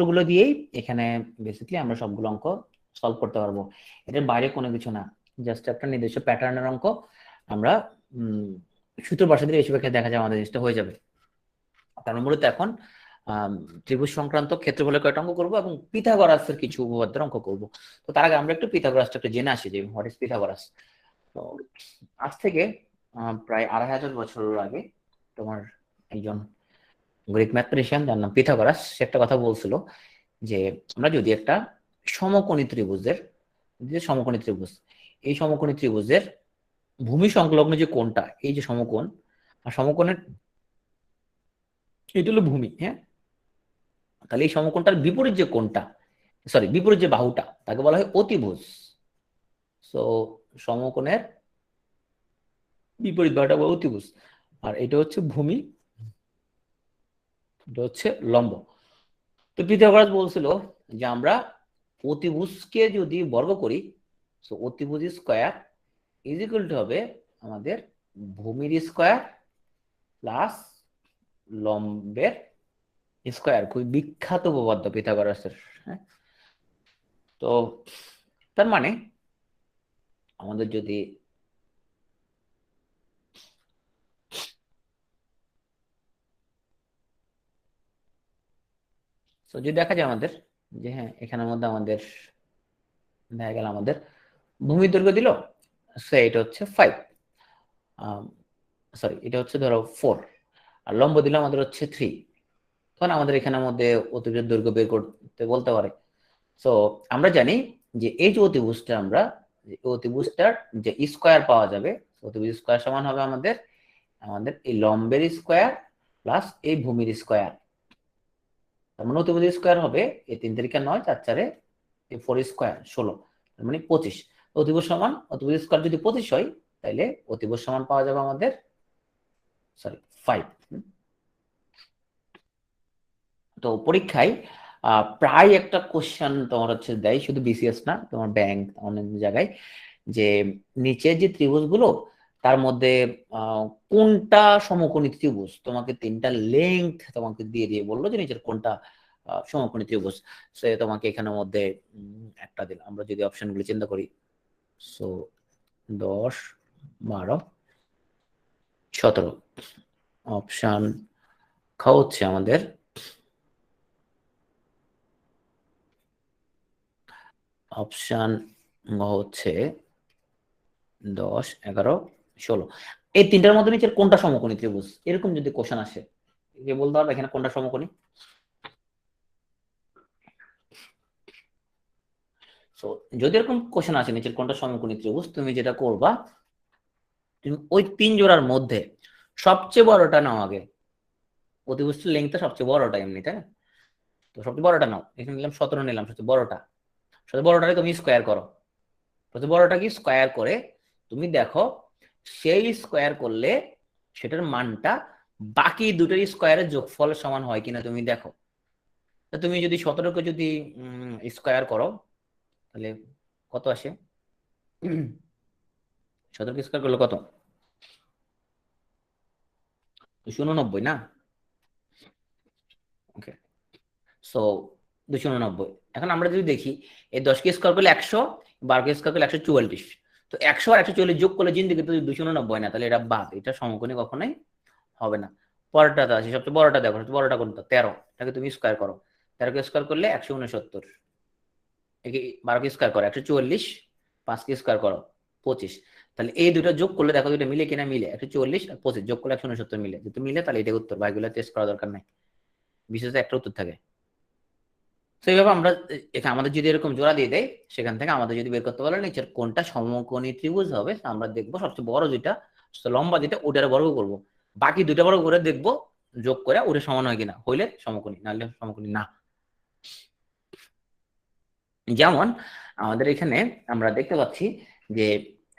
সূত্রগুলো দিয়েই এখানে বেসিক্যালি আমরা সবগুলো অঙ্ক সলভ করতে পারবো। এটার বাইরে কোনো কিছু না, জাস্ট একটা নির্দিষ্ট প্যাটার্নের অঙ্ক আমরা সূত্র বসা দিলে বেশিরভাগ দেখা যায় আমাদের জিনিসটা হয়ে যাবে। তার মূলত এখন ত্রিভুজ সংক্রান্ত ক্ষেত্রফলের কয়েকটা অঙ্ক করবো এবং পিথাগোরাসের কিছু উপপাদ্যের অঙ্ক করবো। তো তার আগে আমরা একটু পিথাগোরাসটা একটু জেনে আসি যে হোয়াট ইজ পিথাগোরাস। তো আজ থেকে প্রায় 2500 বছর আগে তোমার একজন গ্রিক ম্যাথমেটিশিয়ান যার নাম পিথাগোরাস, সে একটা কথা বলছিল যে আমরা যদি একটা সমকোণী ত্রিভুজের সমকোণী ত্রিভুজ, এই সমকোণী ত্রিভুজের ভূমি সংলগ্ন যে কোণটা, এই যে সমকোণ, আর সমকোণের এটা হলো ভূমি, হ্যাঁ, তাহলে এই সমকোণটার বিপরীত যে কোণটা, সরি বিপরীত যে বাহুটা, তাকে বলা হয় অতিভুজ। সো সমকোণের বিপরীত বাহুটা অতিভুজ, আর এটা হচ্ছে ভূমি, এটা হচ্ছে লম্ব। তো পিথাগোরাস বলছিল যে আমরা অতিভুজকে যদি বর্গ করি, সো অতিভুজ স্কয়ার ইজ ইকুয়াল টু হবে আমাদের ভূমির স্কয়ার প্লাস লম্বের স্কয়ার। খুবই বিখ্যাত উপপাদ্য পিথাগোরাসের, হ্যাঁ। তো তার মানে আমাদের যদি যদি দেখা যায় আমাদের যে হ্যাঁ এখানের মধ্যে আমাদের দেখা গেল আমাদের ভূমির দৈর্ঘ্য দিল, সো এটা হচ্ছে 5, সরি এটা হচ্ছে ধরো 4, আর লম্ব দিলে আমাদের হচ্ছে 3, তখন আমাদের এখানের মধ্যে অতিভুজের দৈর্ঘ্য বের করতে বলতে পারে। সো আমরা জানি যে এই যে অতিভুজটা, আমরা অতিভুজটার যে স্কয়ার পাওয়া যাবে, অতিভুজ স্কয়ার সমান হবে আমাদের আমাদের এই লম্বের স্কয়ার প্লাস এই ভূমির স্কয়ার। তার মানে অতিভুজ স্কয়ার হবে এই 3 তারিখে 9, 4 4 এই 4 স্কয়ার 16, তার মানে 25। অতিভুজ সমান অতিভুজ স্কয়ার যদি 25 হয়, তাহলে অতিভুজ সমান পাওয়া যাবে আমাদের সরি 5। তো পরীক্ষায় প্রায় একটা কোশ্চেন তোমার হচ্ছে দেয়, শুধু বিসিএস না, তোমার ব্যাংক অনেক জায়গায়, যে নিচে যে ত্রিভুজগুলো তার মধ্যে কোনটা সমকোণী ত্রিভুজ, তোমাকে 3টা লেংথ তোমাকে দিয়ে দিয়ে বললো যে নিচের কোনটা সমকোণী ত্রিভুজ। সে তোমাকে এখানের মধ্যে একটা দিল, আমরা যদি অপশনগুলি চিন্তা করি, সো 10 12 17, অপশন খ হচ্ছে আমাদের অপশন হচ্ছে 10 11 16, এই 3টার মধ্যে নিচের কোনটা সমকোণী ত্রিভুজ, এরকম যদি কোশ্চেন আসে, কে বলতে পারবে এখানে কোনটা সমকোণী? সো যদি এরকম কোশ্চেন আসে নিচের কোনটা সমকোণী ত্রিভুজ, তুমি যেটা করবা, তুমি ওই 3 জোড়ার মধ্যে সবচেয়ে বড়টা নাও আগে। অতিভুজটার লেংথটা সবচেয়ে বড়টা এমনি, তাই না? তো সবচেয়ে বড়টা নাও, এখানে নিলাম 17, নিলাম সবচেয়ে বড়টা, সবচেয়ে বড়টাকে তুমি স্কোয়ার করো। সবচেয়ে বড়টা কি স্কোয়ার করে তুমি দেখো সেই স্কোয়ার করলে সেটার মানটা বাকি দুটোর স্কোয়ারের যোগফলের সমান হয় কিনা তুমি দেখো। তুমি যদি 17কে যদি স্কোয়ার করো, তাহলে কত আসে? 17কে স্কোয়ার করলে কত? 289 না? ওকে, সো 289। এখন আমরা যদি দেখি এই 10কে স্কোয়ার করলে 100, 12কে স্কোয়ার করলে 144, তো 100 আর 144 যোগ করলে জিন্দিগি তো 289 না, তাহলে এটা বাদ, এটা সমকোণী কখনোই হবে না। পরেরটা আছে সবচেয়ে বড়টা, দেখো সবচেয়ে বড়টা কোনটা? 13, এটাকে তুমি স্কোয়ার করো, 13কে স্কোয়ার করলে 169, একে 12কে স্কোয়ার করো 144, 5কে স্কোয়ার করো 25, তাহলে এই দুটো যোগ করলে দেখো দুটো মিলে কিনা, মিলে 144 আর 25 যোগ করলে 169 মিলে, যদি মিলে তাহলে এটাই উত্তর। ভাইগুলো টেস্ট করা দরকার নাই, বিশেষ একটা উত্তর থাকে। সেইভাবে আমরা এখানে আমাদের যদি এরকম জোড়া দিয়ে দেয়, সেখান থেকে আমাদের যদি বের করতে বলে নিচের কোনটা সমকোণী ত্রিভুজ হবে, আমরা দেখবো সবচেয়ে বড় যেটা, লম্বা যেটা, ওটার বর্গ করব, বাকি দুটা বর্গ করে দেখবো যোগ করে ওটা সমান হয় কিনা, হইলে সমকোণী, নাহলে সমকোণী না। যেমন আমাদের এখানে আমরা দেখতে পাচ্ছি যে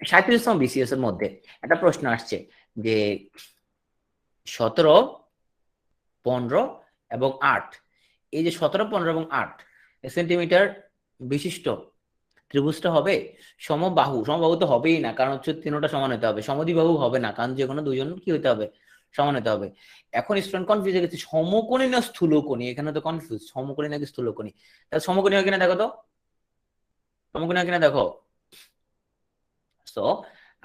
37তম বিসিএস এর মধ্যে একটা প্রশ্ন আসছে যে 17 15 এবং 8, এই যে 17 15 এবং 8 সেন্টিমিটার বিশিষ্ট ত্রিভুজটা হবে সমবাহু। সমবাহু তো হবেই না, কারণ হচ্ছে তিনটা সমান হতে হবে। সমদ্বিবাহু হবে না, কারণ যে কোনো দুজন কি হতে হবে, সমান হতে হবে। এখন স্টুডেন্ট কনফিউজ হয়ে গেছে, সমকোণী না স্থূলকোণী, এখানে তো কনফিউজ, সমকোণী নাকি স্থূলকোণী। তাহলে সমকোণী হয় কিনা দেখো তো, সমকোণী হয় কিনা দেখো। সো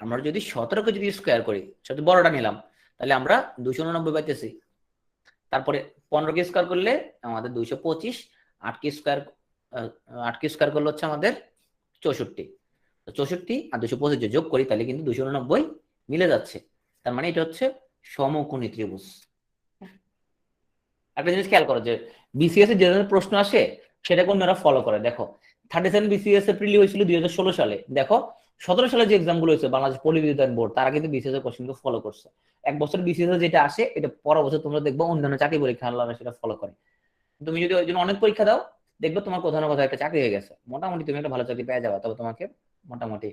আমরা যদি 17কে যদি স্কোয়ার করি, সবচেয়ে বড়টা নিলাম, তাহলে আমরা 289 পাইতেছি। তারপরে 15কে স্কোয়ার করলে আমাদের 225, 8কে স্কোয়ার 8কে স্কোয়ার করলে হচ্ছে আমাদের 64, 64 আর 225 যোগ করি তাহলে কিন্তু 289 মিলে যাচ্ছে। তার মানে এটা হচ্ছে সমকোণী ত্রিভুজ। একটা জিনিস খেয়াল করো যে বিসিএস এর যে ধরনের প্রশ্ন আসে সেটা কোন ওরা ফলো করে। দেখো 37 বিসিএস এর প্রিলি হয়েছিল 2016 সালে, দেখো 17 সালে যে এক্সাম গুলো হয়েছে বাংলাদেশ পরিবিদ্যুৎ বোর্ড, তারা কিন্তু বিসিএস এর কোশ্চেন ফলো করছে। এক বছর বিসিএস এর যেটা আসে এটা পরের বছর তোমরা দেখবো অন্যান্য চাকরি পরীক্ষা আল্লাহ সেটা ফলো করে। তুমি যদি ওই জন্য অনেক পরীক্ষা দাও, দেখবে তোমার কোথাও না কোথাও একটা চাকরি হয়ে গেছে, মোটামুটি তুমি একটা ভালো চাকরি পেয়ে যাবে। তবে তোমাকে মোটামুটি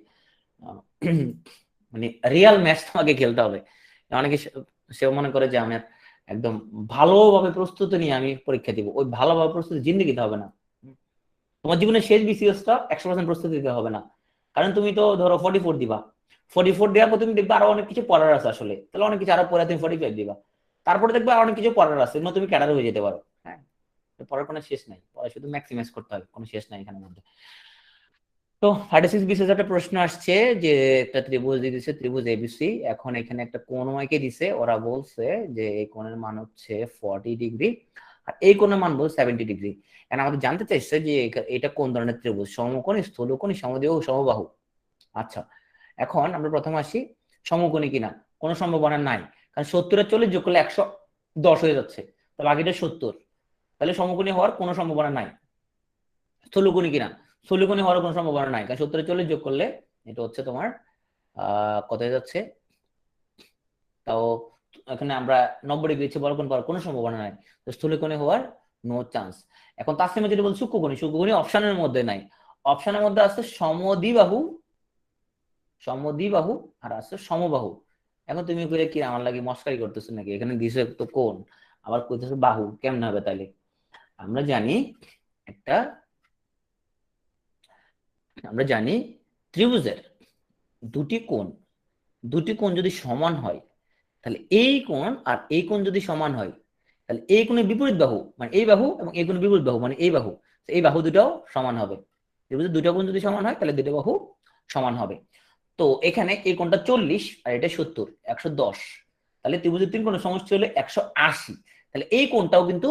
মানে রিয়াল ম্যাচ তোমাকে খেলতে হবে। অনেকে সেও মনে করে যে আমি একদম ভালোভাবে প্রস্তুতি নিয়ে আমি পরীক্ষা দিব, ওই ভালোভাবে প্রস্তুতি জিন্দেগিতে হবে না। তোমার জীবনের শেষ বিসিএসটা 100% প্রস্তুতি দিতে হবে না, কারণ তুমি তো ধরো 44 দিবা, 44 দেওয়ার পর তুমি দেখবে আরো অনেক কিছু পড়ার আছে আসলে, তাহলে অনেক কিছু আরো পরে তুমি 45 দিবা, তারপরে দেখবে আরো অনেক কিছু পড়ার আছে, তুমি ক্যাডার হয়ে যেতে পারো। হ্যাঁ, পড়ার কোনো শেষ নাই, পড়া শুধু ম্যাক্সিমাইজ করতে হবে, কোনো শেষ নাই এখানের মধ্যে। তো 36 বিশেষ একটা প্রশ্ন আসছে যে একটা ত্রিভুজ দিয়েছে, ত্রিভুজ এবিসি। এখন এখানে একটা কোণ ওয়াইকে দিছে, ওরা বলছে যে এই কোণের মান হচ্ছে 40 ডিগ্রি আর এই কোণের মান বলছে 70 ডিগ্রি। এখন আমাদের জানতে চাইছে যে এটা কোন ধরনের ত্রিভুজ, সমকোণী, স্থূলকোণী, সমদ্বিবাহু, সমবাহু। আচ্ছা, এখন আমরা প্রথমে আসি সমকোণী কিনা। কোনো সম্ভাবনা নাই, কারণ 70 আর 40 যোগ করলে 110 হয়ে যাচ্ছে, তো বাকিটা 70, তাহলে সমকোণী হওয়ার কোনো সম্ভাবনা নাই। স্থূলকোণী কিনা, স্থূলকোণী হওয়ার কোনো সম্ভাবনা নাই, কারণ 70 40 যোগ করলে এটা হচ্ছে তোমার কত হয়ে যাচ্ছে, তাও এখানে আমরা 90 ডিগ্রি ইচ্ছে বড় কোণ পাওয়ার কোনো সম্ভাবনা নাই, তো স্থূলকোণী হওয়ার নো চান্স। এখন তাসলিমা যেটা বল সূক্ষ্মকোণী, সূক্ষ্মকোণী অপশনের মধ্যে নাই, অপশনের মধ্যে আছে সমদ্বিবাহু, সমদ্বিবাহু আর আছে সমবাহু। এখন তুমি কইলে কি আমার লাগে মস্কারি করতেছো নাকি, এখানে দিছো তো কোণ আবার কইতেছো বাহু, কেমনে হবে তাইলে? আমরা জানি একটা, আমরা জানি ত্রিভুজের দুটি কোণ, দুটি কোণ যদি সমান হয় তাহলে এই কোণ আর এই কোণ যদি সমান হয় তাহলে এই কোণের বিপরীত বাহু মানে এই বাহু এবং এই কোণের বিপরীত বাহু মানে এই বাহু, এই বাহু দুটাও সমান হবে। ত্রিভুজের দুটো কোণ যদি সমান হয় তাহলে দুটো বাহু সমান হবে। তো এখানে এই কোণটা 40 আর এটা 70, 110, তাহলে ত্রিভুজের তিন কোণের সমষ্টি হলে 180, তাহলে এই কোণটাও কিন্তু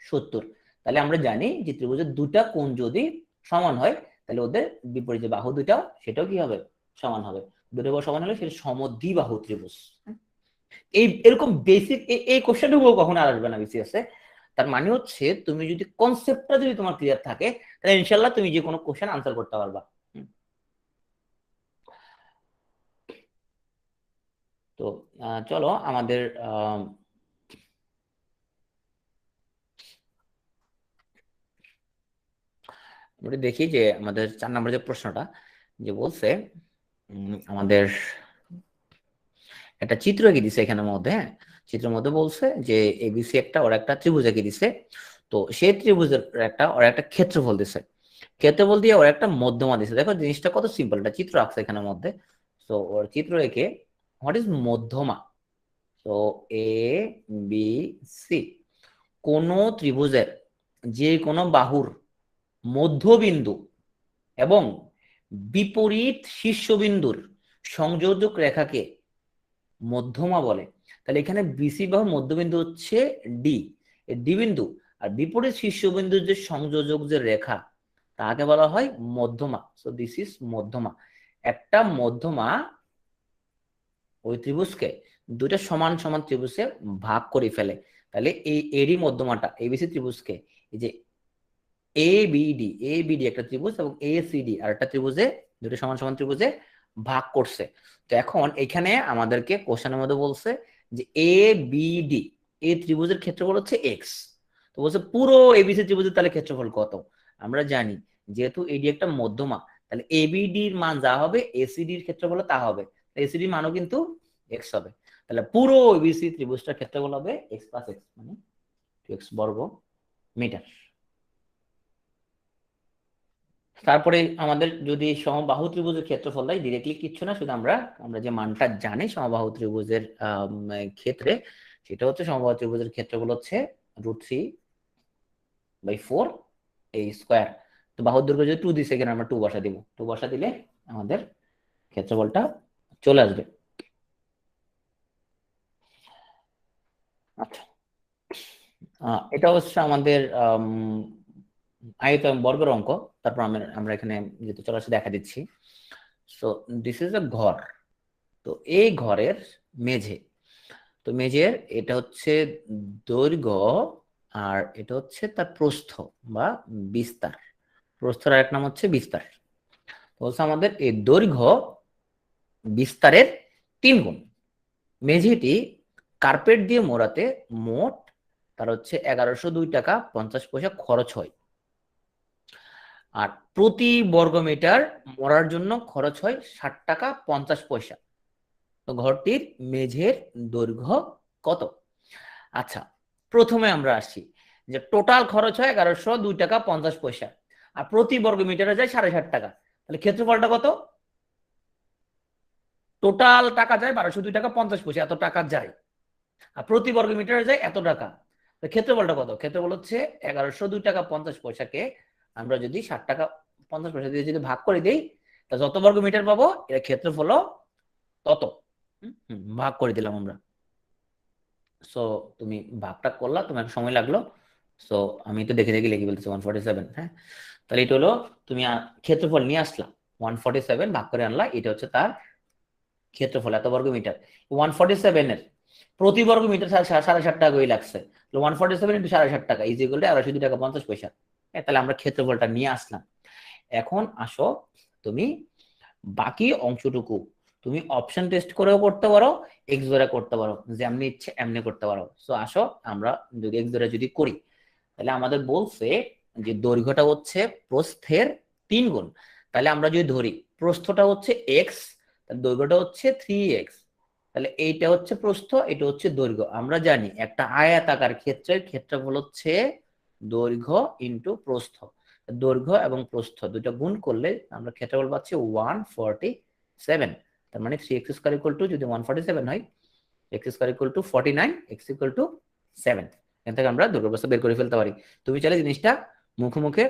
70। তাহলে আমরা জানি যে ত্রিভুজের দুটা কোণ যদি সমান হয় তাহলে ওদের বিপরীত যে বাহু দুটাও সেটাও কি হবে, সমান হবে। দুটো বাহু সমান হলে সেটা সমদ্বিবাহু ত্রিভুজ। এই এরকম বেসিক এই কোশ্চেনটুকু কখনো আসবে না বিসিএস এ। তার মানে হচ্ছে তুমি যদি কনসেপ্টটা যদি তোমার ক্লিয়ার থাকে তাহলে ইনশাল্লাহ তুমি যে কোনো কোশ্চেন আনসার করতে পারবা। তো চলো আমাদের আমরা দেখি যে আমাদের 4 নম্বর যে প্রশ্নটা যে বলছে আমাদের একটা চিত্র এঁকে দিছে এখানের মধ্যে। হ্যাঁ, চিত্রের মধ্যে বলছে যে এবিসি একটা ওরা একটা ত্রিভুজ এঁকে দিছে, তো সেই ত্রিভুজের একটা ওরা একটা ক্ষেত্রফল দিছে, ক্ষেত্রফল দিয়ে ওরা একটা মধ্যমা দিছে। দেখো জিনিসটা কত সিম্পল, একটা চিত্র আঁকছে এখানের মধ্যে। তো ওর চিত্র এঁকে হোয়াট ইজ মধ্যমা, তো এ বি সি, কোন ত্রিভুজের যে কোনো বাহুর মধ্যবিন্দু এবং বিপরীত শীর্ষবিন্দুর সংযোজক রেখাকে মধ্যমা বলে। তাহলে এখানে বিসি বাহুর মধ্যবিন্দু হচ্ছে ডি, ডি বিন্দু, আর বিপরীত শীর্ষবিন্দুর যে সংযোজক যে রেখা তাকে বলা হয় মধ্যমা। সো দিস ইজ মধ্যমা। একটা মধ্যমা ওই ত্রিভুজকে দুইটা সমান সমান ত্রিভুজে ভাগ করে ফেলে। তাহলে এই এরই মধ্যমাটা এবিসি ত্রিভুজকে, এই যে এ বিডি একটা ত্রিভুজ এবং এ সিডি আর একটা ত্রিভুজে, দুটো সমান সমান ত্রিভুজে ভাগ করছে। তো এখন এখানে আমাদেরকে কোশ্চেনের মধ্যে বলছে যে এ বিডি এই ত্রিভুজের ক্ষেত্রফল হচ্ছে এক্স। তো বলছে পুরো এবিসি ত্রিভুজের তাহলে ক্ষেত্রফল কত। আমরা জানি যেহেতু এডি একটা মধ্যমা তাহলে এবিডির মান যা হবে এসিডির ক্ষেত্রফল তা হবে, এসিডির মানও কিন্তু এক্স হবে। তাহলে পুরো এবিসি ত্রিভুজটার ক্ষেত্রফল হবে এক্স প্লাস এক্স মানে এক্স বর্গ মিটার। তারপরে আমাদের যদি সমবাহু ত্রিভুজের ক্ষেত্রফল দেয় ডিরেক্টলি কিচ্ছু না, শুধু আমরা আমরা যে মানটা জানি সমবাহু ত্রিভুজের ক্ষেত্রে সেটা হচ্ছে সমবাহু ত্রিভুজের ক্ষেত্রফল হচ্ছে √3/4 এই স্কোয়ার। তো বাহুর দৈর্ঘ্য যদি 2 দিছে, এখানে আমরা 2 বসা দিব, 2 বসা দিলে আমাদের ক্ষেত্রফলটা চলে আসবে। আচ্ছা, এটা হচ্ছে আমাদের আয়তন বর্গের অঙ্ক। তারপর আমরা এখানে যেহেতু চলে আসে দেখা দিচ্ছি। সো দিস ইজ এ ঘর। তো এই ঘরের মেঝে, তো মেঝের এটা হচ্ছে দৈর্ঘ্য, আর এটা হচ্ছে তার প্রস্থ বা বিস্তার। প্রস্থের আরেক নাম হচ্ছে বিস্তার। বলছে আমাদের এই দৈর্ঘ্য বিস্তারের 3 গুণ। মেঝেটি কার্পেট দিয়ে মোড়াতে মোট তার হচ্ছে 1102 টাকা 50 পয়সা খরচ হয়। আর প্রতি বর্গমিটার মোড়ার জন্য খরচ হয় 60 টাকা 50 পয়সা। তো ঘরটির মেঝের দৈর্ঘ্য কত? আচ্ছা, প্রথমে আমরা আসি যে টোটাল খরচ হয় 1102 টাকা 50 পয়সা, আর প্রতি বর্গমিটারে যায় 60.5 টাকা। তাহলে ক্ষেত্রফলটা কত? টোটাল টাকা যায় 1202 টাকা 50 পয়সা, এত টাকা যায়, আর প্রতি বর্গমিটারে যায় এত টাকা। ক্ষেত্রফলটা কত? ক্ষেত্রফল হচ্ছে 1102 টাকা 50 পয়সাকে আমরা যদি 60 টাকা 50 পয়সা দিয়ে যদি ভাগ করে দিই, তা যত বর্গমিটার পাবো এর ক্ষেত্রফল তত। ভাগ করে দিলাম আমরা। সো তুমি ভাগটা করলা, তোমার সময় লাগলো। সো আমি তো দেখে দেখে লিখে বলতেছি 147। হ্যাঁ, তাহলে এটা হলো তুমি ক্ষেত্রফল নিয়ে আসলা 147 ভাগ করে আনলা, এটা হচ্ছে তার ক্ষেত্রফল এত বর্গমিটার। 147 এর প্রতি বর্গমিটার 60.5 টাকা করে লাগছে। 147 ইন্টু 60.5 টাকা ইজ ইকুয়াল টু 1102 টাকা 50 পয়সা। তাহলে আমরা ক্ষেত্রফলটা নিয়ে আসলাম। এখন আসো তুমি বাকি অংশটুকু তুমি অপশন টেস্ট করেও করতে পারো, এক্স ধরে করতে পারো, যেমনি ইচ্ছে এমনি করতে পারো। সো আসো আমরা যদি এক্স ধরে যদি করি, তাহলে আমাদের বলছে যে দৈর্ঘ্যটা হচ্ছে প্রস্থের 3 গুণ। তাহলে আমরা যদি ধরি প্রস্থটা হচ্ছে এক্স, দৈর্ঘ্যটা হচ্ছে 3x। তাহলে এইটা হচ্ছে প্রস্থ, এটা হচ্ছে দৈর্ঘ্য। আমরা জানি একটা আয়তাকার ক্ষেত্রের ক্ষেত্রফল হচ্ছে দৈর্ঘ্য ইন্টু প্রস্থ। দৈর্ঘ্য এবং প্রস্থ দুটো গুণ করলে আমরা ক্ষেত্রফল পাচ্ছি 147। তার মানে 3x² ইকুয়াল টু যদি 147 হয়, x² equal to 49, x equal to 7। এখান থেকে আমরা দৈর্ঘ্য প্রস্থ বের করে ফেলতে পারি। তুমি চাইলে জিনিসটা মুখে মুখে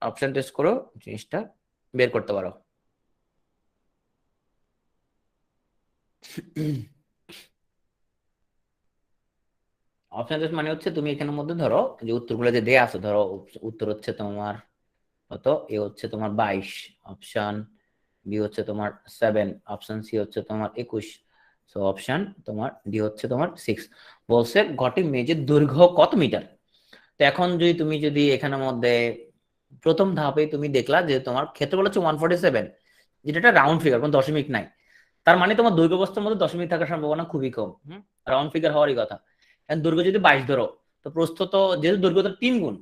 অপশন টেস্ট করো, জিনিসটা বের করতে পারো। অপশন টেস্ট মানে হচ্ছে তুমি এখানের মধ্যে ধরো যে উত্তরগুলো যে দেয়া আছে, ধরো উত্তর হচ্ছে তোমার কত, এ হচ্ছে তোমার 22, অপশন বি হচ্ছে তোমার 7, অপশন সি হচ্ছে তোমার 21, সো অপশন তোমার ডি হচ্ছে তোমার 6। বলছে ঘরটির মেঝের দৈর্ঘ্য কত মিটার। তো এখন যদি তুমি যদি এখানের মধ্যে প্রথম ধাপে তুমি দেখলা যে তোমার ক্ষেত্রফল হচ্ছে 147, যেটা একটা রাউন্ড ফিগার, কোনো দশমিক নাই। তার মানে তোমার দৈর্ঘ্য প্রস্থের মধ্যে দশমিক থাকার সম্ভাবনা খুবই কম। রাউন্ড ফিগার হওয়ারই কথা। দৈর্ঘ্য যদি 22 ধরো, তো প্রস্থ তো যেহেতু দৈর্ঘ্য তো 3 গুণ,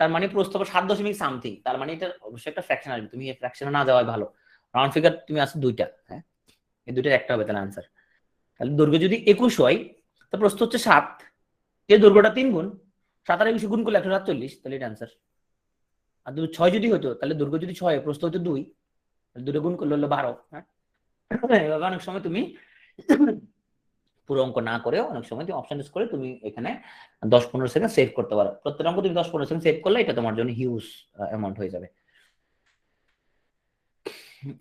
তার মানে প্রস্থ 7 দশমিক সামথিং। তার মানে এটা অবশ্যই একটা ফ্র্যাকশন আসবে, তুমি এই ফ্র্যাকশনে না যাওয়াই ভালো। রাউন্ড ফিগার তুমি আছে দুইটা, হ্যাঁ, এই দুইটার একটা হবে তাহলে আনসার। তাহলে দৈর্ঘ্য যদি 21 হয়, তো প্রস্থ হচ্ছে 7, এই দৈর্ঘ্যটা 3 গুণ, 7 আর 21 গুণ করলে 147, তাহলে এটা আনসার। আর 6 যদি হতো, তাহলে দৈর্ঘ্য যদি 6 প্রস্থ হতো 2, দুটো গুণ করলে হলো 12। হ্যাঁ, এভাবে অনেক সময় তুমি পুরো অঙ্ক না করেও অনেক সময় তুমি অপশন ইউজ করে তুমি এখানে 10-15 সেকেন্ড সেভ করতে পারো। প্রত্যেক অঙ্ক তুমি 10-15 সেকেন্ড সেভ করলে এটা তোমার জন্য হিউজ অ্যামাউন্ট হয়ে যাবে।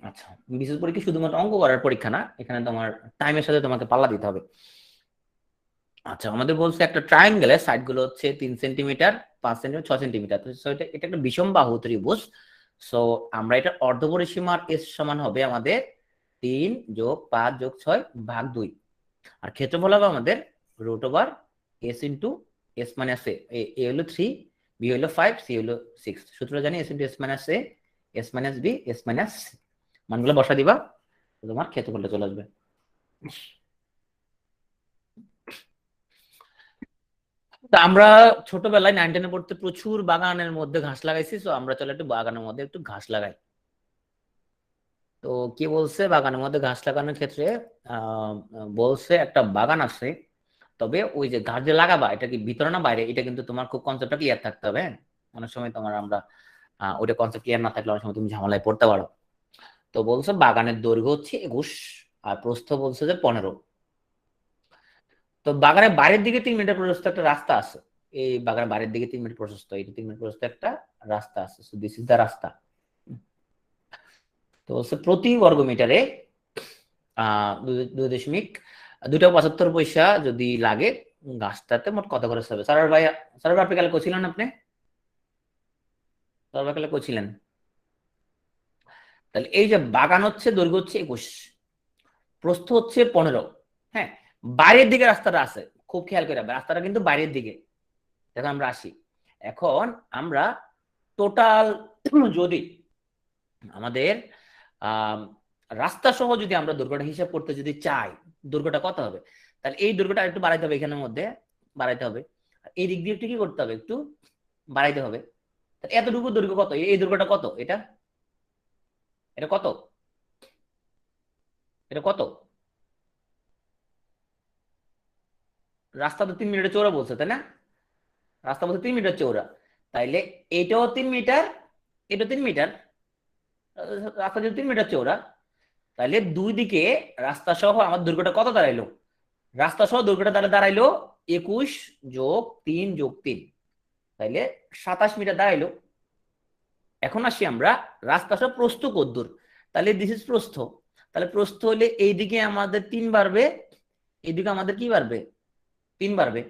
আচ্ছা, বিশেষ করে কি শুধুমাত্র অঙ্ক করার পরীক্ষা না, এখানে তোমার টাইমের সাথে তোমাকে পাল্লা দিতে হবে। আচ্ছা, আমাদের বলছে একটা ট্রায়াঙ্গেলের সাইড গুলো হচ্ছে 3 সেন্টিমিটার, 5 সেন্টিমিটার, 6 সেন্টিমিটার। তো এটা একটা বিষম বাহু ত্রিভুজ। সো আমরা এটা অর্ধপরিসীমার এস সমান হবে আমাদের 3+5+6/2। আর ক্ষেত্রফল হবে আমাদের √s/s - এ হলো 3, বি হলো 5, সি হলো 6। সূত্র জানি s/s - a, s - b, s - c। মানগুলো বসা দিবা, তোমার ক্ষেত্রফলটা চলে আসবে। তা আমরা ছোটবেলায় 9-10-এ পড়তে প্রচুর বাগানের মধ্যে ঘাস লাগাইছি। তো আমরা চলে একটু বাগানের মধ্যে একটু ঘাস লাগাই। তো কি বলছে বাগানের মধ্যে ঘাস লাগানোর ক্ষেত্রে, আহ বলছে একটা বাগান আছে, তবে ওই যে ঘাস যে লাগাবা এটা কি ভিতরে না বাইরে, এটা কিন্তু তোমার খুব কনসেপ্টটা ক্লিয়ার থাকতে হবে। হ্যাঁ? অনেক সময় তোমার আমরা ওইটা কনসেপ্ট ক্লিয়ার না থাকলে অনেক সময় তুমি ঝামেলায় পড়তে পারো। তো বলছে বাগানের দৈর্ঘ্য হচ্ছে 21, আর প্রস্থ বলছে যে 15। তো বাগানের বাইরের দিকে 3 মিটার প্রশস্ত একটা রাস্তা আছে, এই বাগানের বাইরের দিকে 3 মিটার প্রশস্ত, এই 3 মিটার প্রশস্ত একটা রাস্তা আছে, সো দিস ইজ দ্য রাস্তা। তো প্রতি বর্গ মিটারে 2.75 পয়সা যদি লাগে, গাছটাতে মোট কত খরচ হবে? স্যার ভাই, স্যার আপনি কালে করছিলেন, আপনি স্যার কালে করছিলেন। তাহলে এই যে বাগান হচ্ছে দৈর্ঘ্য হচ্ছে 21, প্রস্থ হচ্ছে 15। হ্যাঁ, বাইরের দিকে রাস্তাটা আছে, খুব খেয়াল করে রাস্তাটা কিন্তু বাইরের দিকে। দেখো আমরা আসি, এখন আমরা টোটাল যদি আমাদের রাস্তা সহ যদি আমরা দৈর্ঘ্যটা হিসাব করতে যদি চাই, দৈর্ঘ্যটা কত হবে, তাহলে এই দৈর্ঘ্যটা একটু বাড়াইতে হবে, এখানের মধ্যে বাড়াইতে হবে, এই দিক দিয়ে একটু কি করতে হবে, একটু বাড়াইতে হবে। এতটুকু দৈর্ঘ্য কত, এই দৈর্ঘ্যটা কত, এটা এটা কত, এটা কত? রাস্তা তো 3 মিটার চৌড়া বলছে, তাই না? রাস্তা বলছে 3 মিটার চৌড়া, তাইলে এটাও 3 মিটার, এটা 3 মিটার, রাস্তা যদি 3 মিটার চৌড়া, তাহলে দুই দিকে রাস্তা সহ আমার দৈর্ঘ্যটা কত দাঁড়াইলো? রাস্তা সহ দৈর্ঘ্যটা দাঁড়াইলো 21 যোগ 3 যোগ 3, তাইলে 27 মিটার দাঁড়াইলো। এখন আসি আমরা রাস্তা সহ প্রস্থ কদ্দূর, তাহলে দিস ইজ প্রস্থ, তাহলে প্রস্থ হলে এইদিকে আমাদের 3 বাড়বে, এইদিকে আমাদের কি বাড়বে? 3 বাড়বে।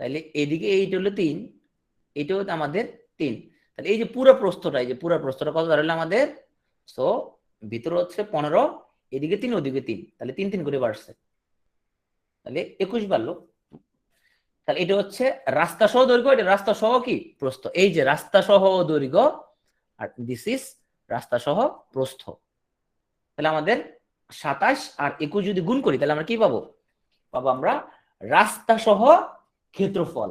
তাহলে এইদিকে এইটা হলো 3, এটা হচ্ছে আমাদের 3, তাহলে এই যে পুরো প্রস্থটা, এই যে পুরো প্রস্থটা কত দাঁড়ালো আমাদের? সো ভিতরে হচ্ছে 15, এদিকে 3 ওদিকে 3, তাহলে 3 3 করে বাড়ছে, তাহলে 21 বাড়লো। তাহলে এটা হচ্ছে রাস্তা সহ দৈর্ঘ্য, এটা রাস্তা সহ কি প্রস্থ, এই যে রাস্তা সহ দৈর্ঘ্য, আর দিস ইজ রাস্তা সহ প্রস্থ। তাহলে আমাদের 27 আর 21 যদি গুণ করি, তাহলে আমরা কি পাবো? পাবো আমরা রাস্তা সহ ক্ষেত্রফল।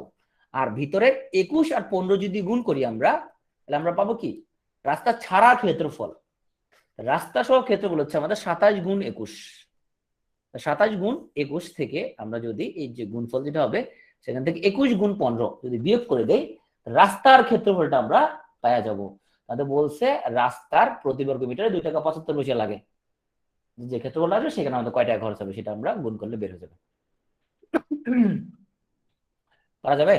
আর ভিতরে 21 আর 15 যদি গুণ করি আমরা, তাহলে আমরা পাবো কি? রাস্তা ছাড়া ক্ষেত্রফল। রাস্তা সহ ক্ষেত্রফল হচ্ছে আমাদের 27 গুণ 21, 27 গুণ 21 থেকে আমরা যদি এই যে গুণফল যেটা হবে, সেখান থেকে 21 গুণ 15 যদি বিয়োগ করে দেই, রাস্তার ক্ষেত্রফলটা আমরা পাওয়া যাব। তাদের বলছে রাস্তার প্রতি বর্গ মিটারে 2 টাকা 75 পয়সা লাগে, যে ক্ষেত্রফল আসবে সেখানে আমাদের কয় টাকা খরচ হবে সেটা আমরা গুণ করলে বের হয়ে যাবে। পারা যাবে?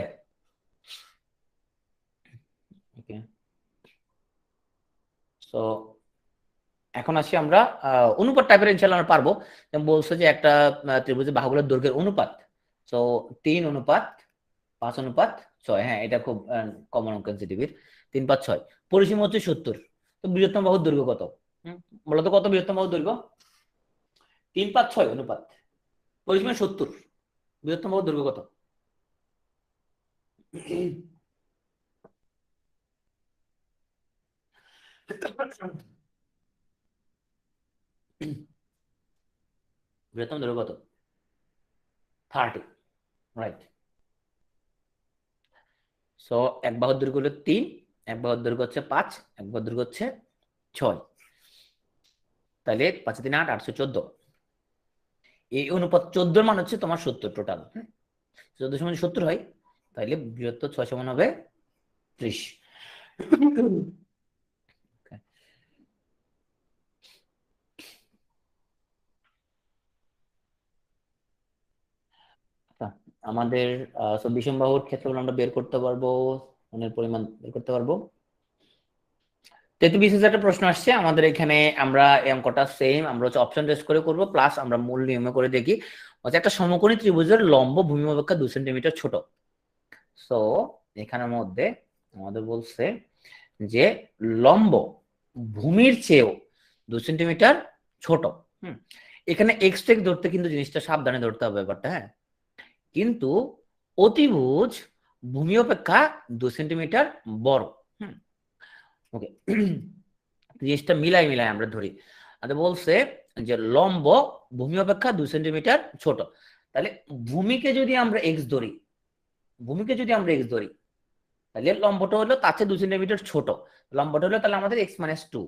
ওকে, সো এখন আসি আমরা অনুপাত টাইপের, ইনশাআল্লাহ আমরা পারবো। বলছে যে একটা ত্রিভুজের বাহুগুলোর দৈর্ঘ্যের অনুপাত, সো 3:5:6, হ্যাঁ এটা খুব কমন অঙ্ক এনসিটিভির, 3:5:6, পরিসীমা হচ্ছে 70। তো বৃহত্তম বাহুর দৈর্ঘ্য কত? বলতো কত বৃহত্তম বাহুর দৈর্ঘ্য? 3:5:6 অনুপাত, পরিসীমা 70, বৃহত্তম বাহুর দৈর্ঘ্য কত? বৃহত্তম দৈর্ঘ্য কত? 30, রাইট। সো এক বাহুর দৈর্ঘ্য হলো 3, এক বাহুর দৈর্ঘ্য হচ্ছে 5, এক বাহুর দৈর্ঘ্য হচ্ছে 6, তাহলে 5 3 8 814, এই অনুপাত 14 মান হচ্ছে তোমার 70 টোটাল। 14 সমান 70 হয়, তাহলে বৃহত্তর 6 সমান হবে 30। আমাদের বিষম বাহুর ক্ষেত্রফল আমরা বের করতে পারবো, মনের পরিমাণ বের করতে পারবো। 33 একটা প্রশ্ন আসছে আমাদের এখানে, আমরা অঙ্কটা সেম আমরা হচ্ছে অপশন টেস্ট করে করব, প্লাস আমরা মূল নিয়মে করে দেখি। হচ্ছে একটা সমকোণী ত্রিভুজের লম্ব ভূমি অপেক্ষা 2 সেন্টিমিটার ছোট। সো এখানের মধ্যে আমাদের বলছে যে লম্ব ভূমির চেয়েও 2 সেন্টিমিটার ছোট। এখানে এক্স টেক ধরতে কিন্তু জিনিসটা সাবধানে ধরতে হবে ব্যাপারটা, হ্যাঁ। কিন্তু অতিভুজ ভূমি অপেক্ষা 2 সেন্টিমিটার বড়। ওকে, জিনিসটা মিলাই মিলাই আমরা ধরি। আচ্ছা, বলছে যে লম্ব ভূমি অপেক্ষা 2 সেন্টিমিটার ছোট, তাহলে ভূমিকে যদি আমরা এক্স ধরি, ভূমিকে যদি আমরা এক্স ধরি, তাহলে লম্বটা হলো তার চেয়ে 2 সেন্টিমিটার ছোট, লম্বটা হলো তাহলে আমাদের x-2।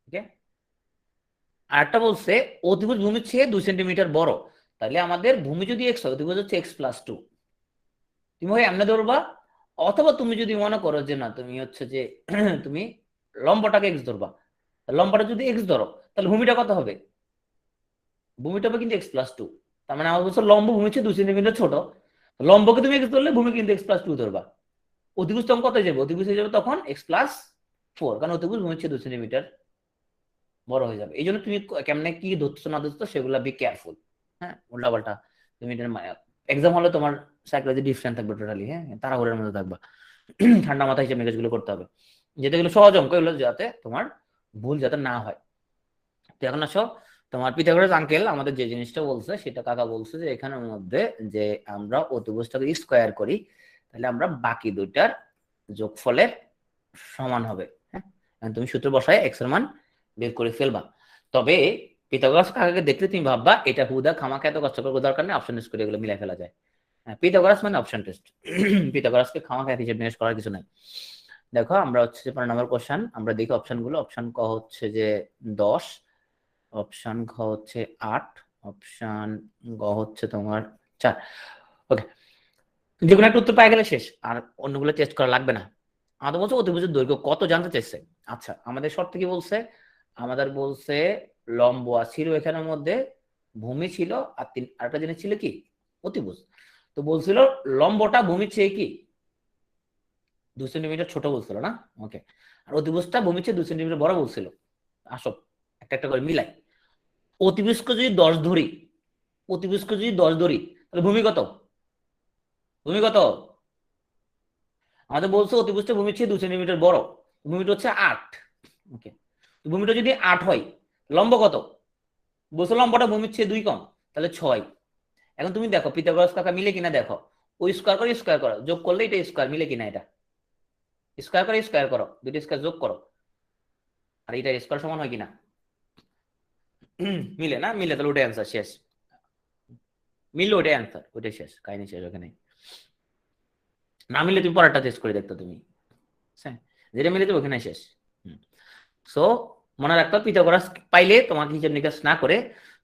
ওকে, আরেকটা বলছে অতিভুজ ভূমির চেয়ে 2 সেন্টিমিটার বড়, তাহলে আমাদের ভূমি যদি এক্স হয়, অতিভুজ হচ্ছে x+2। তুমি হয় এমনি ধরবা, অথবা তুমি যদি মনে করো যে না তুমি হচ্ছে যে তুমি লম্বটাকে এক্স ধরবা, লম্বটা যদি এক্স ধরো, তাহলে ভূমিটা কত হবে? ভূমিটা হবে কিন্তু x+2, তার মানে আমার বলছো লম্ব ভূমি হচ্ছে 2 সেন্টিমিটার ছোট, লম্বকে তুমি x ধরলে ভূমি কিন্তু x+2 ধরবা, অতিভুজ তখন কত যাবে, অতিভুজ হয়ে যাবে তখন x+4, কারণ অতিভুজ ভূমি হচ্ছে 2 সেন্টিমিটার বড় হয়ে যাবে। এই জন্য তুমি কেমনে কি ধরছো না ধরছো সেগুলো বি কেয়ারফুল। হ্যাঁ, উল্টাপাল্টা তুমি এক্সাম হলে তোমার সাইকোলজি ডিফারেন্ট থাকবে টোটালি। হ্যাঁ, তাড়াহুড়োর মধ্যে থাকবা, ঠান্ডা মাথায় হিসেব নিকেশ গুলো করতে হবে, যেগুলো সহজ অঙ্ক এগুলো যাতে তোমার ভুল যাতে না হয়। তো এখন আসো, তোমার পিথাগোরাস আঙ্কেল আমাদের যে জিনিসটা বলছে সেটা কাকা বলছে যে এখানের মধ্যে যে আমরা অতিভুজটাকে স্কোয়ার করি তাহলে আমরা বাকি দুইটার যোগফলের সমান হবে। হ্যাঁ, তুমি সূত্র বসায় এক্স এর মান বের করে ফেলবা। তবে পিথাগোরাস কাকাকে দেখলে তুমি ভাববা এটা হুদা খামাখা এত কষ্ট করে দরকার নেই, অপশন টেস্ট করে এগুলো মিলাই ফেলা যায়। হ্যাঁ, পিথাগোরাস মানে অপশন টেস্ট, পিথাগোরাসকে খামাখা হিসেব নিকেশ করার কিছু নাই। দেখো আমরা হচ্ছে যে 15 নম্বর কোশ্চেন, আমরা দেখি অপশন গুলো। অপশন ক হচ্ছে যে 10, অপশন ঘ হচ্ছে 8, অপশন গ হচ্ছে তোমার 4। ওকে, যে কোনো একটা উত্তর পাই গেলে শেষ, আর অন্যগুলো টেস্ট করা লাগবে না। আমাদের বলছে অতিভুজের দৈর্ঘ্য কত জানতে চাইছে। আচ্ছা, আমাদের শর্ত কি বলছে, আমাদের বলছে লম্ব ছিল এখানের মধ্যে, ভূমি ছিল, আর আরেকটা জিনিস ছিল কি, অতিভুজ। তো বলছিল লম্বটা ভূমির চেয়ে কি 2 সেন্টিমিটার ছোট বলছিল না। ওকে, আর অতিভুজটা ভূমির চেয়ে 2 সেন্টিমিটার বড় বলছিল। আসো একটা একটা করে মিলাই। অতিভুজকে যদি 10 ধরি, অতিভুজকে যদি 10 ধরি তাহলে ভূমি কত, ভূমি কত? আমাদের বলছে অতিভুজটা ভূমির চেয়ে 2 সেন্টিমিটার বড়, ভূমিটা হচ্ছে 8। ওকে, ভূমিটা যদি 8 হয়, লম্ব কত? বলছো লম্বটা ভূমির চেয়ে 2 কম, তাহলে 6। এখন তুমি দেখো পিথাগোরাস কাকা মিলে কিনা দেখো, ওই স্কোয়ার করো স্কোয়ার করো, যোগ করলে এটা স্কোয়ার মিলে কিনা, এটা স্কোয়ার করো দুটো স্কোয়ার যোগ করো, আর এটা স্কোয়ার সমান হয় কিনা, মিলে না, মিলে তাহলে ওটাই অ্যান্সার শেষ, মিললে ওটাই অ্যান্সার, ওটাই শেষ, কাহিনী শেষ ওখানে। না মিলে তুমি পরেরটা টেস্ট করে দেখতো তুমি, হ্যাঁ, যেটা মিলে তো ওখানে শেষ। সো মনে রাখতো পিথাগোরাস পাইলে তোমাকে হিসাব নিকাশ না করে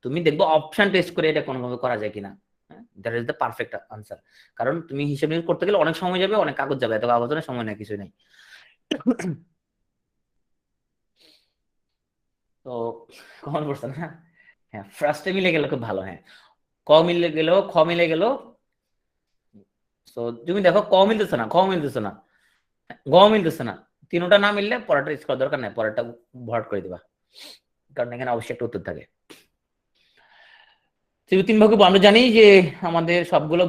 তুমি দেখবো অপশন টেস্ট করে এটা কোনোভাবে করা যায় কিনা। That is the perfect answer. কারণ তুমি হিসাব নিকাশ করতে গেলে অনেক সময় যাবে, অনেক কাগজ যাবে, এত কাগজের সময় নেই, কিছু নেই। তো কমন পড়ছে না। হ্যাঁ, ফার্স্টে মিলে গেল খুব ভালো। হ্যাঁ, ক মিলে গেল, খ মিলে গেল। তো তুমি দেখো ক মিলতেছে না, খ মিলতেছে না, গ মিলতেছে না, তিনোটা না মিললে পরেরটা রিস্ক করার দরকার নেই, পরেরটা ভরাট করে দিবা, কারণ এখানে অবশ্যই একটা উত্তর থাকে। তিন ভাগে আমরা জানি যে আমাদের সবগুলো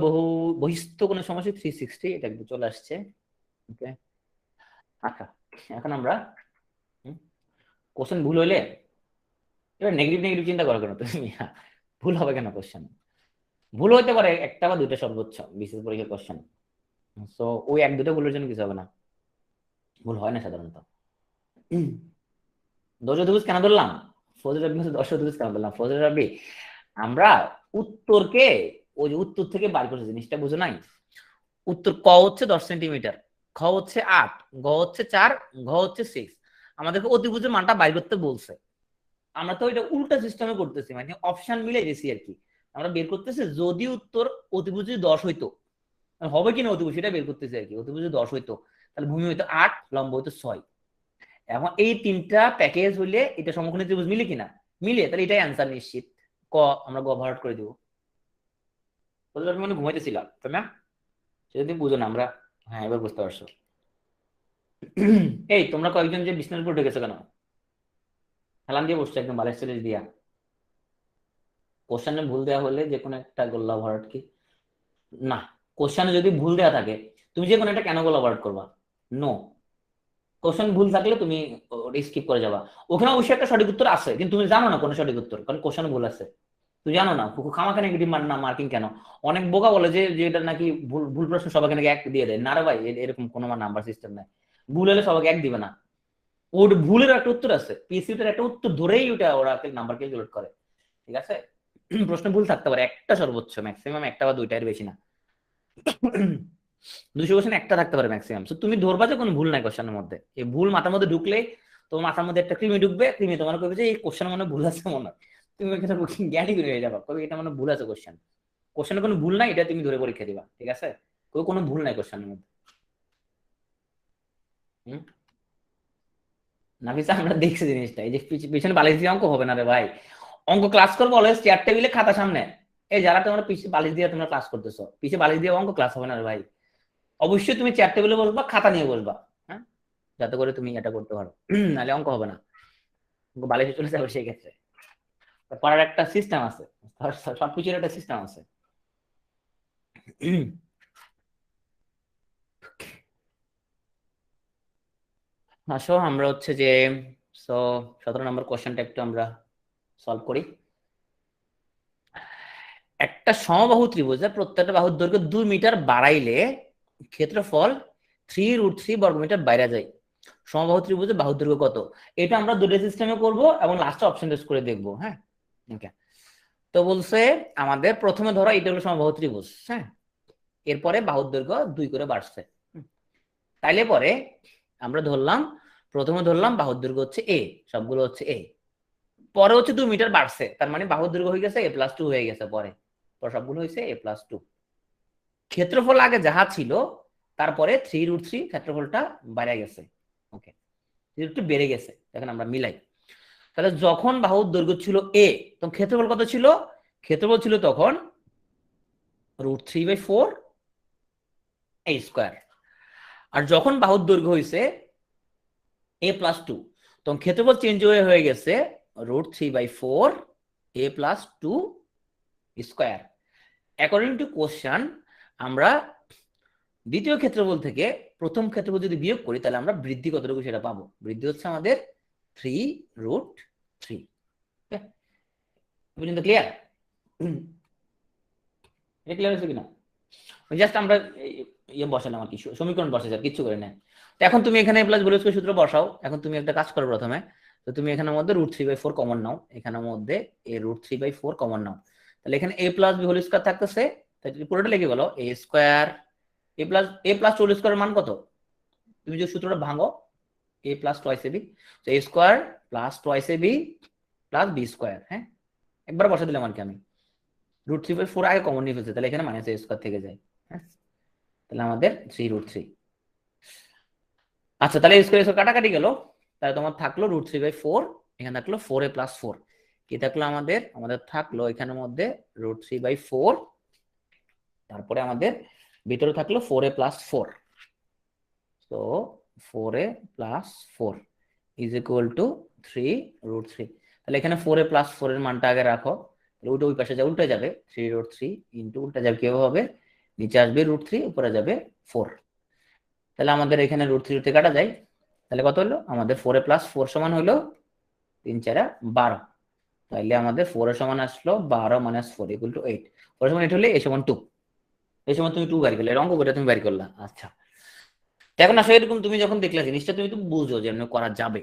বহিস্থ কোন সমস্যা 360, এটা কিন্তু চলে আসছে। ওকে, আচ্ছা, এখন আমরা কোশ্চেন ভুল হইলে এবার নেগেটিভ নেগেটিভ চিন্তা করো কেন তুমি, ভুল হবে কেন কোশ্চেন, ভুল হইতে পারে একটা বা দুইটা সর্বোচ্চ বিশেষ পরীক্ষার কোশ্চেন। তো ওই এক দুটো ভুলের জন্য কিছু হবে না, ভুল হয় না সাধারণত। দশ কেন ধরলাম, ফজর রবি হচ্ছে 10 কেন ধরলাম, ফজর রবি আমরা উত্তরকে ওই যে উত্তর থেকে বার করছি, জিনিসটা বুঝো নাই। উত্তর ক হচ্ছে 10 সেন্টিমিটার, খ হচ্ছে 8, গ হচ্ছে 4, ঘ হচ্ছে 6। আমাদেরকে অতিভুজের মানটা বাইর করতে বলছে, আমরা তো এটা উল্টা সিস্টেমে করতেছি, মানে অপশন মিলে গেছি আর কি। আমরা বের করতেছি যদি উত্তর অতিভুজ 10 হইতো, হবে কিনা অতিভুজ সেটা বের করতেছি আর কি। অতিভুজ 10 হইতো তাহলে ভূমি হইতো 8, লম্ব হইতো 6। এখন এই তিনটা প্যাকেজ হইলে এটা সমকোণী ত্রিভুজ মিলে কিনা, মিলে, তাহলে এটাই অ্যান্সার নিশ্চিত। ক আমরা গ ভরাট করে দিব। মানে ঘুমাইতেছিলাম তাই না, সেটা তুমি বুঝো না আমরা। হ্যাঁ, এবার বুঝতে পারছো। এই তোমরা কয়েকজন যে বিছনার উপর ঢুকেছো কেন, হেলান দিয়ে বসছো একদম বালিশ টালিশ দিয়া। কোশ্চেনে ভুল দেওয়া হলে যে কোনো একটা গোল্লা ভরাট কি না, কোশ্চেনে যদি ভুল দেওয়া থাকে তুমি যে কোনো একটা কেন গোল্লা ভরাট করবা, নো। কোশ্চেন ভুল থাকলে তুমি স্কিপ করে যাবা, ওখানে অবশ্যই একটা সঠিক উত্তর আছে কিন্তু তুমি জানো না কোনো সঠিক উত্তর, কারণ কোশ্চেনে ভুল আছে, তুই জানো না খামাখা নেগেটিভ না মার্কিং কেন। অনেক বোকা বলে যে এটা নাকি ভুল ভুল প্রশ্ন সবাইকে নাকি এক দিয়ে দেয়, না রে ভাই, এরকম কোনো নাম্বার সিস্টেম নাই। ভুল হলে সবাইকে এক দিবে না, ওর ভুলের একটা উত্তর আছে, পিএসসিটার একটা উত্তর ধরেই ওটা ওরা নাম্বার ক্যালকুলেট করে। ঠিক আছে, প্রশ্ন ভুল থাকতে পারে একটা সর্বোচ্চ, ম্যাক্সিমাম একটা বা দুইটা, এর বেশি না। 200 কোশ্চেন একটা থাকতে পারে ম্যাক্সিমাম। তো তুমি ধরবা যে কোনো ভুল নাই কোশ্চেনের মধ্যে, এই ভুল মাথার মধ্যে ঢুকলে তোমার মাথার মধ্যে একটা কৃমি ঢুকবে, কৃমি তোমার কবে যে এই কোশ্চেন মনে ভুল আছে মনে হয়, তুমি এখানে জ্ঞানী হয়ে যাবা, কবে এটা মানে ভুল আছে কোশ্চেন, কোশ্চেনে কোনো ভুল নাই, এটা তুমি ধরে পরীক্ষা দিবা। ঠিক আছে, কোনো ভুল নাই কোশ্চেনের মধ্যে। হম, নাফিসা আমরা দেখছি জিনিসটা, এই যে পিছনে বালিশ দিয়ে অঙ্ক হবে না রে ভাই, অঙ্ক ক্লাস করবো অলওয়েজ চেয়ার টেবিলে খাতা সামনে। এই যারা তোমরা পিছিয়ে বালিশ দিয়ে তোমরা ক্লাস করতেছো, পিছিয়ে বালিশ দিয়ে অঙ্ক ক্লাস হবে না ভাই। অবশ্যই তুমি চেয়ার টেবিলে বসবা, খাতা নিয়ে বসবা, হ্যাঁ, যাতে করে তুমি এটা করতে পারো, নাহলে অঙ্ক হবে না। বালিশে চলে যাবে সেই ক্ষেত্রে। পড়ার একটা সিস্টেম আছে, সবকিছুর একটা সিস্টেম আছে। আসো আমরা হচ্ছে যে 17 নম্বর কোশ্চেনটা একটু আমরা সলভ করি। একটা সমবাহু ত্রিভুজের প্রত্যেকটা বাহুর দৈর্ঘ্য 2 মিটার বাড়াইলে ক্ষেত্রফল 3√3 বর্গমিটার বাইরে যায়। সমবাহু ত্রিভুজের বাহুর দৈর্ঘ্য কত? এটা আমরা দুটো সিস্টেমে করব এবং লাস্টে অপশন টেস্ট করে দেখবো। হ্যাঁ, ওকে। তো বলছে আমাদের প্রথমে ধরো এটা হলো সমবাহু ত্রিভুজ, হ্যাঁ, এরপরে বাহুর দৈর্ঘ্য 2 করে বাড়ছে। তাইলে পরে আমরা ধরলাম, প্রথমে ধরলাম বাহুর দৈর্ঘ্য হচ্ছে এ, সবগুলো হচ্ছে এ, পরে হচ্ছে 2 মিটার বাড়ছে, তার মানে বাহুর দৈর্ঘ্য হয়ে গেছে a+2 হয়ে গেছে, পরে সবগুলো হয়েছে a+2। ক্ষেত্রফল আগে যাহা ছিল তারপরে 3√3 ক্ষেত্রফলটা বেড়ে গেছে। ওকে, একটু বেড়ে গেছে, এখন আমরা মিলাই। তাহলে যখন বাহুর দৈর্ঘ্য ছিল a, তখন ক্ষেত্রফল কত ছিল? ক্ষেত্রফল ছিল তখন √3/4 a²। আর যখন বাহুর দৈর্ঘ্য হয়েছে a+2, তখন ক্ষেত্রফল চেঞ্জ হয়ে গেছে √3/4 a+2 square. According to question, আমরা দ্বিতীয় ক্ষেত্রফল থেকে প্রথম ক্ষেত্রফল যদি বিয়োগ করি তাহলে আমরা বৃদ্ধি কতটুকু সেটা পাবো। বৃদ্ধি হচ্ছে আমাদের 3√3। পর্যন্ত ক্লিয়ার? এটা ক্লিয়ার হয়েছে কিনা? জাস্ট আমরা ইয়ে বসালাম আর কি, সমীকরণ বসাই, আর কিছু করে নেয়। তো এখন তুমি এখানে প্লাস হোল স্কয়ার সূত্র বসাও। এখন তুমি একটা কাজ করো, প্রথমে তো তুমি এখানের মধ্যে √3/4 কমন নাও, এখানের মধ্যে a √3/4 কমন নাও। তাহলে এখানে a plus B whole square থাকতেছে, তাহলে পুরোটা লিখে বলো a square a plus whole স্কয়ারের মান কত? তুমি যে সূত্রটা ভাঙো, a প্লাস টুয়াইস ab, তো a square plus twice ab plus b square. হ্যাঁ, একবার বসা দিলাম আর কি আমি। √3/4 আগে কমন নিয়ে ফেলছে, তাহলে এখানে মাইনাস a স্কয়ার থেকে যায়। হ্যাঁ, তাহলে আমাদের 3√3। আচ্ছা, তাহলে স্কয়ার কাটাকাটি গেল, তাহলে তোমার থাকলো √3/4, এখানে থাকলো 4a+4, কি থাকলো আমাদের? আমাদের থাকলো এখানের মধ্যে √3/4, তারপরে আমাদের ভিতরে থাকলো 4a+4, তো 4a+4 ইজ ইকুয়াল টু 3√3। তাহলে এখানে 4a+4 এর মানটা আগে রাখো, ওইটা ওই পাশে যা উল্টে যাবে, 3√3 ইন্টু উল্টে যাবে কিভাবে হবে, নিচে আসবে √3, উপরে যাবে 4। তাহলে আমাদের এখানে √3 কাটা যায়, তাহলে কত হলো আমাদের 4a+4 সমান হলো 3 4 12। তাহলে আমাদের 4 এর সমান আসলো 12 - 4 = 8। 4 সমান 8 হলে a সমান 2, এই সময় তুমি 2 বের করলে, এর অঙ্ক করে তুমি বের করলা। আচ্ছা, এখন আসলে এরকম তুমি যখন দেখলা জিনিসটা তুমি তো বুঝো যে এমনি করা যাবে,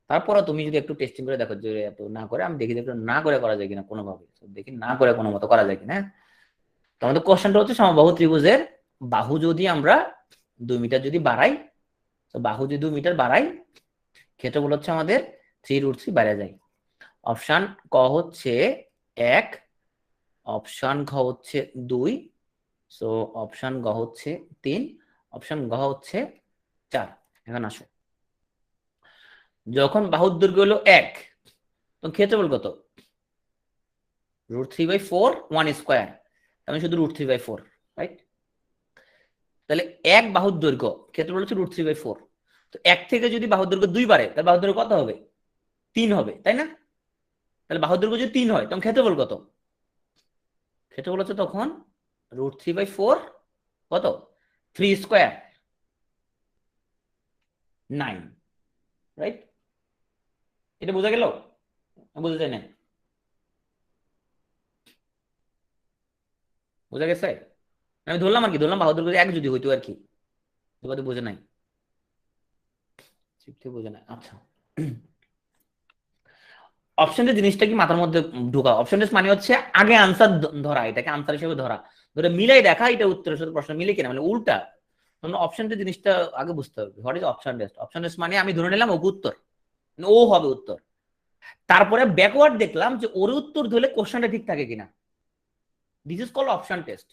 তারপরে তুমি যদি একটু টেস্টিং করে দেখো যে এত না করে, আমি দেখি একটু না করে করা যায় কিনা কোনোভাবে, দেখি না করে কোনো মতো করা যায় কিনা। তো আমাদের কোশ্চেনটা হচ্ছে সমবাহু ত্রিভুজের বাহু যদি আমরা 2 মিটার যদি বাড়াই, তো বাহু যদি 2 মিটার বাড়াই, ক্ষেত্রফল হচ্ছে আমাদের 3√3 বাইরে যায়। অপশন ক হচ্ছে 1, অপশন ঘ হচ্ছে 2, সো অপশন গ হচ্ছে 3, অপশন ঘ হচ্ছে 4। এখন আসো, যখন বাহুর দৈর্ঘ্য হলো 1, তখন ক্ষেত্রফল কত? √3/4 1², আমি শুধু √3/4, রাইট? তাহলে 1 বাহুর দৈর্ঘ্য, ক্ষেত্রফল হচ্ছে √3/4, তো 1 থেকে যদি বাহুর দৈর্ঘ্য 2 বাড়ে, তাহলে বাহুর দৈর্ঘ্য কত হবে? 3 হবে, তাই না? তাহলে বাহুর দৈর্ঘ্য যদি 3 হয়, তখন ক্ষেত্রফল কত? ক্ষেত্রফল হচ্ছে তখন √3/4 কত? 3² 9, রাইট? এটা বোঝা গেল? বোঝা যায় না? বোঝা গেছে? আমি ধরলাম আর কি, ধরলাম বাহুর দৈর্ঘ্য 1 যদি হইতো আর কি, তোমাদের বোঝে নাই, বোঝে নাই। আচ্ছা, অপশন যে জিনিসটা কি মাথার মধ্যে ঢোকা, অপশন মানে হচ্ছে আগে আনসার ধরা, এটাকে আনসার হিসেবে ধরা, ধরে মিলাই দেখা এটা উত্তরের সাথে প্রশ্ন মিলে কিনা, মানে উল্টা। অপশন যে জিনিসটা আগে বুঝতে হবে, what is option test. Option test মানে আমি ধরে নিলাম ও উত্তর, ও হবে উত্তর, তারপরে ব্যাকওয়ার্ড দেখলাম যে ওর উত্তর ধরলে কোশ্চেনটা ঠিক থাকে কিনা, this is called option test.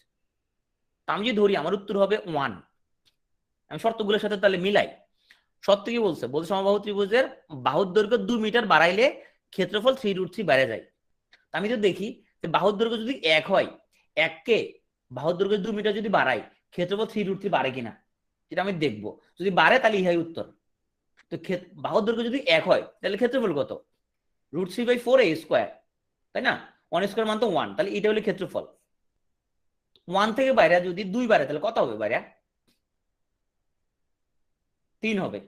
আমি যদি ধরি আমার উত্তর হবে 1, আমি শর্তগুলোর সাথে তাহলে মিলাই। শর্ত কি বলছে? বলছে সমবাহু ত্রিভুজের বাহুর দৈর্ঘ্য 2 মিটার বাড়াইলে ক্ষেত্রফল 3√3 বেড়ে যায়। আমি তো দেখি যে বাহুর দৈর্ঘ্য যদি 1 হয়, 1কে বাহুর দৈর্ঘ্য 2 মিটার যদি বাড়াই, ক্ষেত্রফল 3√3 বাড়ে কিনা, যেটা আমি দেখবো। যদি বাড়ে তাহলে ইহাই উত্তর। তো বাহুর দৈর্ঘ্য যদি 1 হয় তাহলে ক্ষেত্রফল কত? √3/4a², তাই না? 1² মান তো 1, তাহলে এটা হলো ক্ষেত্রফল। 1 থেকে বাইরে যদি 2 বাড়ে তাহলে কত হবে বাইরে? 3 হবে।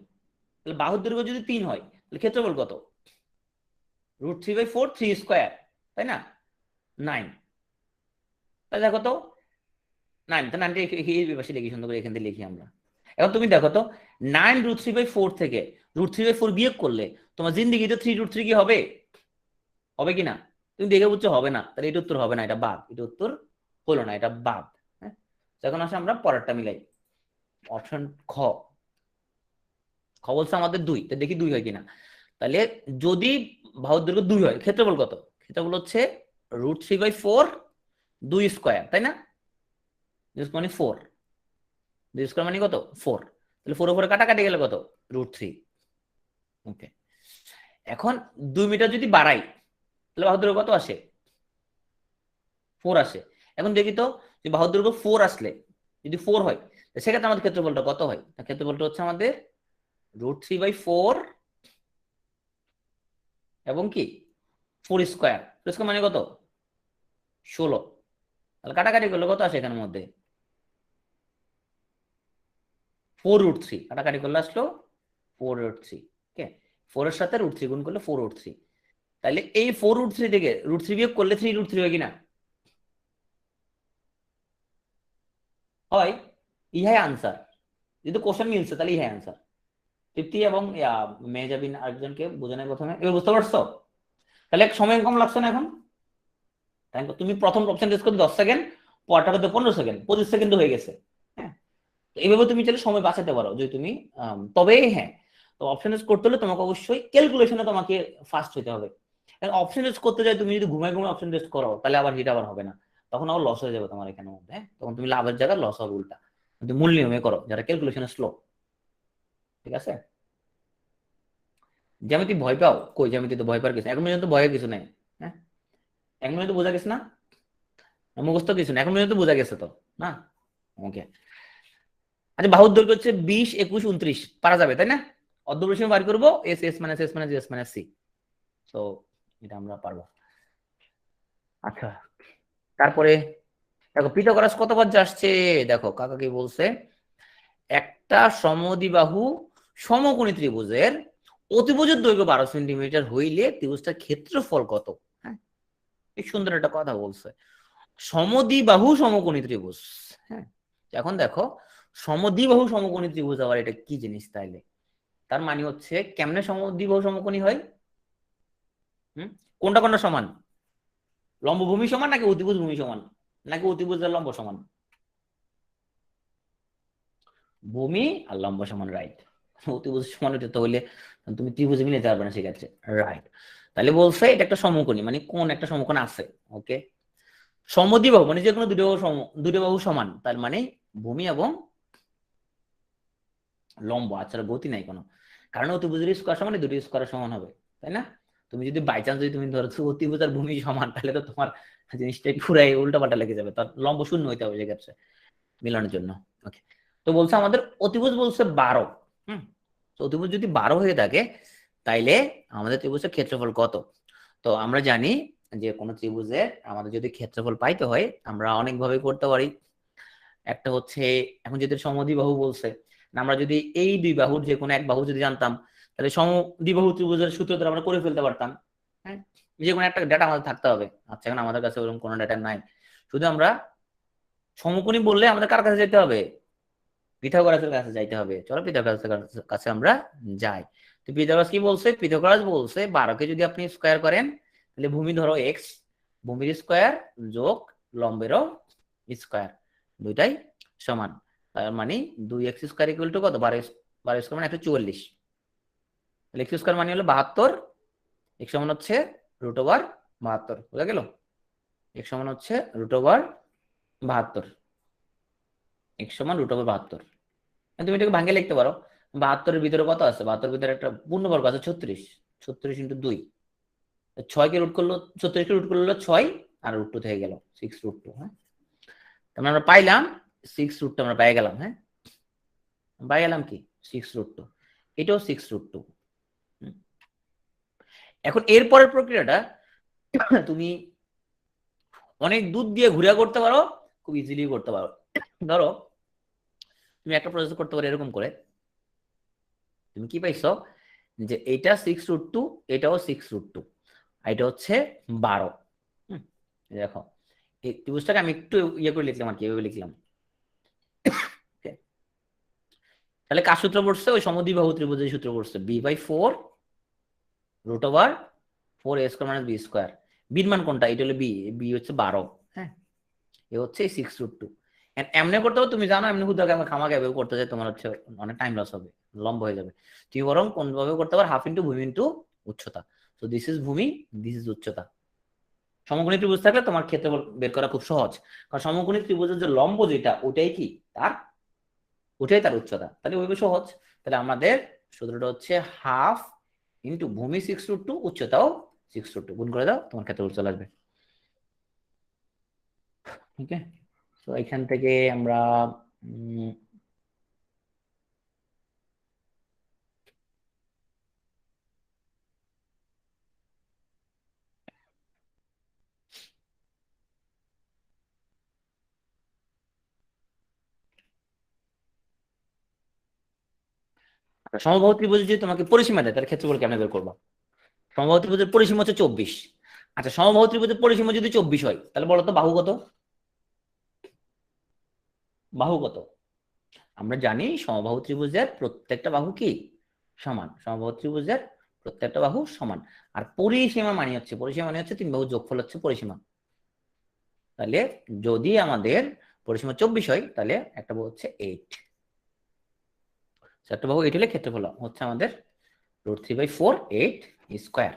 তাহলে বাহুর দৈর্ঘ্য যদি 3 হয় তাহলে ক্ষেত্রফল কত? √3/4 3², তাই না? 9। তাহলে দেখো তো 9, তো 9টা এই পাশে লিখি, সুন্দর করে এখান থেকে লিখি আমরা। এখন তুমি দেখো তো 9 √3/4 থেকে √3/4 বিয়োগ করলে তোমার জিন্দিগিতে 3√3 কি হবে? হবে কিনা? তুমি দেখে বুঝছো হবে না, তাহলে এটা উত্তর হবে না, এটা বাদ, এটা উত্তর হলো না, এটা বাদ। হ্যাঁ, এখন আসলে আমরা পরেরটা মিলাই। অপশন খ, খ বলছে আমাদের 2, তো দেখি 2 হয় কিনা। তাহলে যদি বাহুর দৈর্ঘ্য 2 হয়, ক্ষেত্রফল কত? ক্ষেত্রফল হচ্ছে √3/4 2², তাই না? মানে 4, 2² মানে কত? 4। তাহলে 4 উপরে কাটাকাটি গেলে কত? √3। ওকে, এখন 2 মিটার যদি বাড়াই তাহলে বাহুর দৈর্ঘ্য কত আসে? 4 আসে। এখন দেখি তো যে বাহুর দৈর্ঘ্য 4 আসলে, যদি 4 হয় সেক্ষেত্রে আমাদের ক্ষেত্রফলটা কত হয়? ক্ষেত্রফলটা হচ্ছে আমাদের √3/4 এবং কি 4², 4² মানে কত? 16। তাহলে কাটাকাটি করলে কত আসে এখানের মধ্যে? 4√3, কাটাকাটি করলে আসলো 4√3। ওকে, 4 এর সাথে √3 গুণ করলে 4√3। তাহলে এই 4√3 থেকে √3 বিয়োগ করলে 3√3 হয় কিনা? হয়। ইহাই আনসার। যদি কোশ্চেন মিলছে তাহলে ইহাই আনসার। তৃপ্তি এবং মেহজাবিন আরেকজনকে বোঝানোর প্রথমে, এবার বুঝতে পারছো? তাহলে সময় কম লাগছে না এখন? তুমি প্রথম অপশন টেস্ট করতে 10 সেকেন্ড, পরটা করতে 15 সেকেন্ড, 25 সেকেন্ড হয়ে গেছে। হ্যাঁ, এইভাবে তুমি চাইলে সময় বাঁচাতে পারো যদি তুমি তবে হ্যাঁ, তো অপশন টেস্ট করতে হলে তোমাকে অবশ্যই ক্যালকুলেশনে তোমাকে ফাস্ট হতে হবে। কারণ অপশন টেস্ট করতে যাই তুমি যদি ঘুমায় ঘুমায় অপশন টেস্ট করো তাহলে আবার হিট আবার হবে না, তখন আবার লস হয়ে যাবে তোমার এখানের মধ্যে। হ্যাঁ, তখন তুমি লাভের জায়গায় লস হবে উল্টা। তুমি মূল নিয়মে করো যারা ক্যালকুলেশনে স্লো। ঠিক আছে? জ্যামিতি ভয় পাও? কই, জ্যামিতি তো ভয় পাওয়ার কিছু, এখন পর্যন্ত ভয়ের কিছু নাই। হ্যাঁ, এখন পর্যন্ত বোঝা গেছে না? মুখস্থ কিছু না, এখন পর্যন্ত বোঝা গেছে তো না? ওকে, আচ্ছা বাহুর দৈর্ঘ্য হচ্ছে 20 21 29, পারা যাবে তাই না? অর্ধপরিসীমা বার করবো, S S minus S minus S minus C. তো এটা আমরা পারবো। আচ্ছা, তারপরে দেখো পিথাগোরাস কত বাচ্চা আসছে। দেখো কাকা কি বলছে, একটা সমদ্বিবাহু সমকোণী ত্রিভুজের অতিভুজের দৈর্ঘ্য 12 সেন্টিমিটার হইলে ত্রিভুজটার ক্ষেত্রফল কত? হ্যাঁ, এই সুন্দর একটা কথা বলছে, সমদ্বিবাহু সমকোণী ত্রিভুজ। হ্যাঁ, এখন দেখো সমদ্বিবাহু সমকোণী ত্রিভুজ আবার এটা কি জিনিস তাইলে? তার মানে হচ্ছে কেমনে সমদ্বিবাহু সমকোণী হয়? হুম, কোনটা কোনটা সমান? লম্ব ভূমি সমান নাকি অতিভুজ ভূমি সমান, নাকি অতিভুজ আর লম্ব সমান? ভূমি আর লম্ব সমান, রাইট। অতিভুজ সমান হতে হইলে তুমি ত্রিভুজে মিলাতে পারবে না সেক্ষেত্রে, রাইট। তাহলে বলছে এটা একটা সমকোণী, মানে কোন একটা সমকোণ আছে। ওকে, সমদ্বিবাহু মানে যে কোনো দুটো বাহু সমান, তার মানে ভূমি এবং লম্ব, আচ্ছা গতি নাই কোনো, কারণ অতিভুজের স্কয়ার সমান দুটি স্কয়ার সমান হবে, তাই না? তুমি যদি বাই চান্স যদি তুমি ধরো অতিভুজ আর ভূমি সমান, তাহলে তো তোমার জিনিসটাই পুরাই উল্টা পাল্টা লেগে যাবে, তার লম্ব শূন্য হইতে হবে সেক্ষেত্রে মিলানোর জন্য। ওকে, তো বলছে আমাদের অতিভুজ বলছে 12। হুম, তো অতিভুজ যদি 12 হয়ে থাকে তাইলে আমাদের ত্রিভুজের ক্ষেত্রফল কত? তো আমরা জানি যে কোন ত্রিভুজের আমাদের যদি ক্ষেত্রফল পাইতে হয় আমরা অনেক ভাবে করতে পারি। একটা হচ্ছে, এখন যেহেতু সমদ্বিবাহু বলছে, আমরা যদি এই দুই বাহুর যে কোনো এক বাহু যদি জানতাম তাহলে সমদ্বিবাহু ত্রিভুজের সূত্র দ্বারা আমরা করে ফেলতে পারতাম। হ্যাঁ, যে কোনো একটা ডেটা আমাদের থাকতে হবে। আচ্ছা, এখন আমাদের কাছে ওরকম কোনো ডেটা নাই, শুধু আমরা সমকোণী বললে আমাদের কার কাছে যেতে হবে? পিথাগোরাসের কাছে যাইতে হবে। চলো পিথাগোরাসের কাছে আমরা যাই। তো পিথাগোরাস কি বলছে? পিথাগোরাস বলছে 12কে যদি আপনি স্কয়ার করেন তাহলে ভূমি ধরো এক্স, ভূমির স্কয়ার যোগ লম্বেরও স্কয়ার, দুইটাই সমান। তার মানে 2x² ইকুয়াল টু কত? 12 মানে 144। তাহলে x² মানে হলো 72, x সমান হচ্ছে √72, বুঝা গেল? x সমান হচ্ছে √72, x সমান √72। তুমি এটাকে ভাঙে লিখতে পারো, 72-এর ভিতরে কত আছে? 72-এর ভিতরে একটা পূর্ণবর্গ আছে 36, 36 × 2, 6 কে রুট করলো, 36 কে রুট করলো 6 আর √2 থেকে গেল 6√2। হ্যাঁ, তাহলে আমরা পাইলাম 6√2, আমরা পেয়ে গেলাম। হ্যাঁ, পেয়ে গেলাম কি 6√2, এটাও 6√2। এখন এরপরের প্রক্রিয়াটা তুমি অনেক দূর দিয়ে ঘুরে করতে পারো, খুব ইজিলি করতে পারো। ধরো তুমি একটা প্রসেস করতে পারো এরকম করে, তুমি কি পাইছো যে এটা 6√2, এটাও 6√2, এটা হচ্ছে 12। দেখো এই ত্রিভুজটাকে আমি একটু ইয়ে করে লিখলাম আর কি, এভাবে লিখলাম। তাহলে কার সূত্র পড়ছে? ওই সমদ্বিবাহু ত্রিভুজের সূত্র পড়ছে, b/4 √4a² - b² মান কোনটা? এটা হলো বি হচ্ছে 12। হ্যাঁ, এ হচ্ছে 6√2। এমনি করতে হবে, তুমি জানো এমনি হুদাকে আমি খামাকে এভাবে করতে চাই, তোমার হচ্ছে অনেক টাইম লস হবে, লম্ব হয়ে যাবে। তুমি বরং কোন ভাবে করতে পারো, হাফ ইন্টু ভূমি ইন্টু উচ্চতা। তো দিস ইজ ভূমি, দিস ইজ উচ্চতা। সমকোণী ত্রিভুজ থাকলে তোমার ক্ষেত্রফল বের করা খুব সহজ, কারণ সমকোণী ত্রিভুজের যে লম্ব যেটা ওটাই কি তার, ওটাই তার উচ্চতা, তাহলে ওইভাবে সহজ। তাহলে আমাদের সূত্রটা হচ্ছে হাফ ইন্টু ভূমি 6√2, উচ্চতাও 6√2, গুণ করে দাও, তোমার ক্ষেত্রফল চলে আসবে। ঠিক আছে, তো এখান থেকে আমরা সমবাহু ত্রিভুজ যদি তোমাকে পরিসীমা দেয়, তাহলে ক্ষেত্রফল কেমন বের করবা? সমবাহু ত্রিভুজের পরিসীমা হচ্ছে 24। আচ্ছা, সমবাহু ত্রিভুজের পরিসীমা যদি 24 হয়, তাহলে বলো তো বাহু কত? বাহু কত? আমরা জানি সমবাহু ত্রিভুজের প্রত্যেকটা বাহু কি সমান, সমবাহু ত্রিভুজের প্রত্যেকটা বাহু সমান। আর পরিসীমা মানে হচ্ছে, পরিসীমা মানে হচ্ছে তিন বাহু যোগফল হচ্ছে পরিসীমা। তাহলে যদি আমাদের পরিসীমা 24 হয়, তাহলে একটা বাহু হচ্ছে 8, একটা বাহু 8 হলে ক্ষেত্রফল হচ্ছে আমাদের √3/4 8²।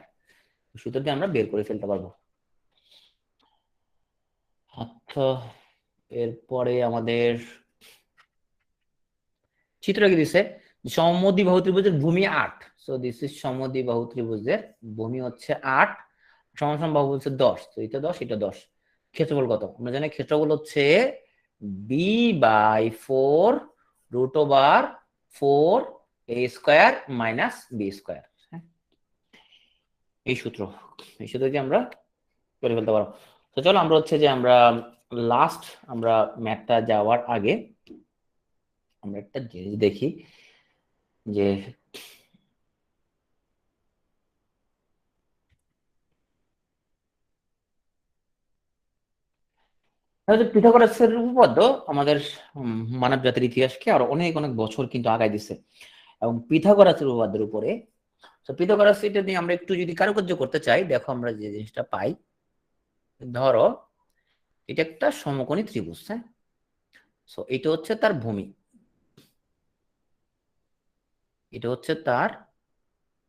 সূত্র দিয়ে আমরা বের করে ফেলতে পারবো। আচ্ছা, এরপরে আমাদের চিত্র কি দিছে, সমদ্বিবাহু ত্রিভুজের ভূমি 8। সো দিস ইজ সমদ্বিবাহু ত্রিভুজের ভূমি হচ্ছে 8, সমান বাহু হচ্ছে 10। তো এটা 10, এটা 10। ক্ষেত্রফল কত? আমরা জানি ক্ষেত্রফল হচ্ছে b/4 √4a² - b²। এই সূত্র, এই সূত্র দিয়ে আমরা করে ফেলতে পারবো। তো চলো আমরা হচ্ছে যে আমরা লাস্ট, আমরা ম্যাথটা যাওয়ার আগে আমরা একটা জিনিস দেখি যে পিথাগোরাসের উপপাদ্য আমাদের মানব জাতির ইতিহাসকে আরো অনেক অনেক বছর কিন্তু আগায় দিছে। এবং পিথাগোরাসের উপপাদ্যের উপরে, তো পিথাগোরাস এটা নিয়ে আমরা একটু যদি কারুকার্য করতে চাই, দেখো আমরা যে জিনিসটা পাই, ধরো এটা একটা সমকোণী ত্রিভুজ। হ্যাঁ, সো এটা হচ্ছে তার ভূমি, এটা হচ্ছে তার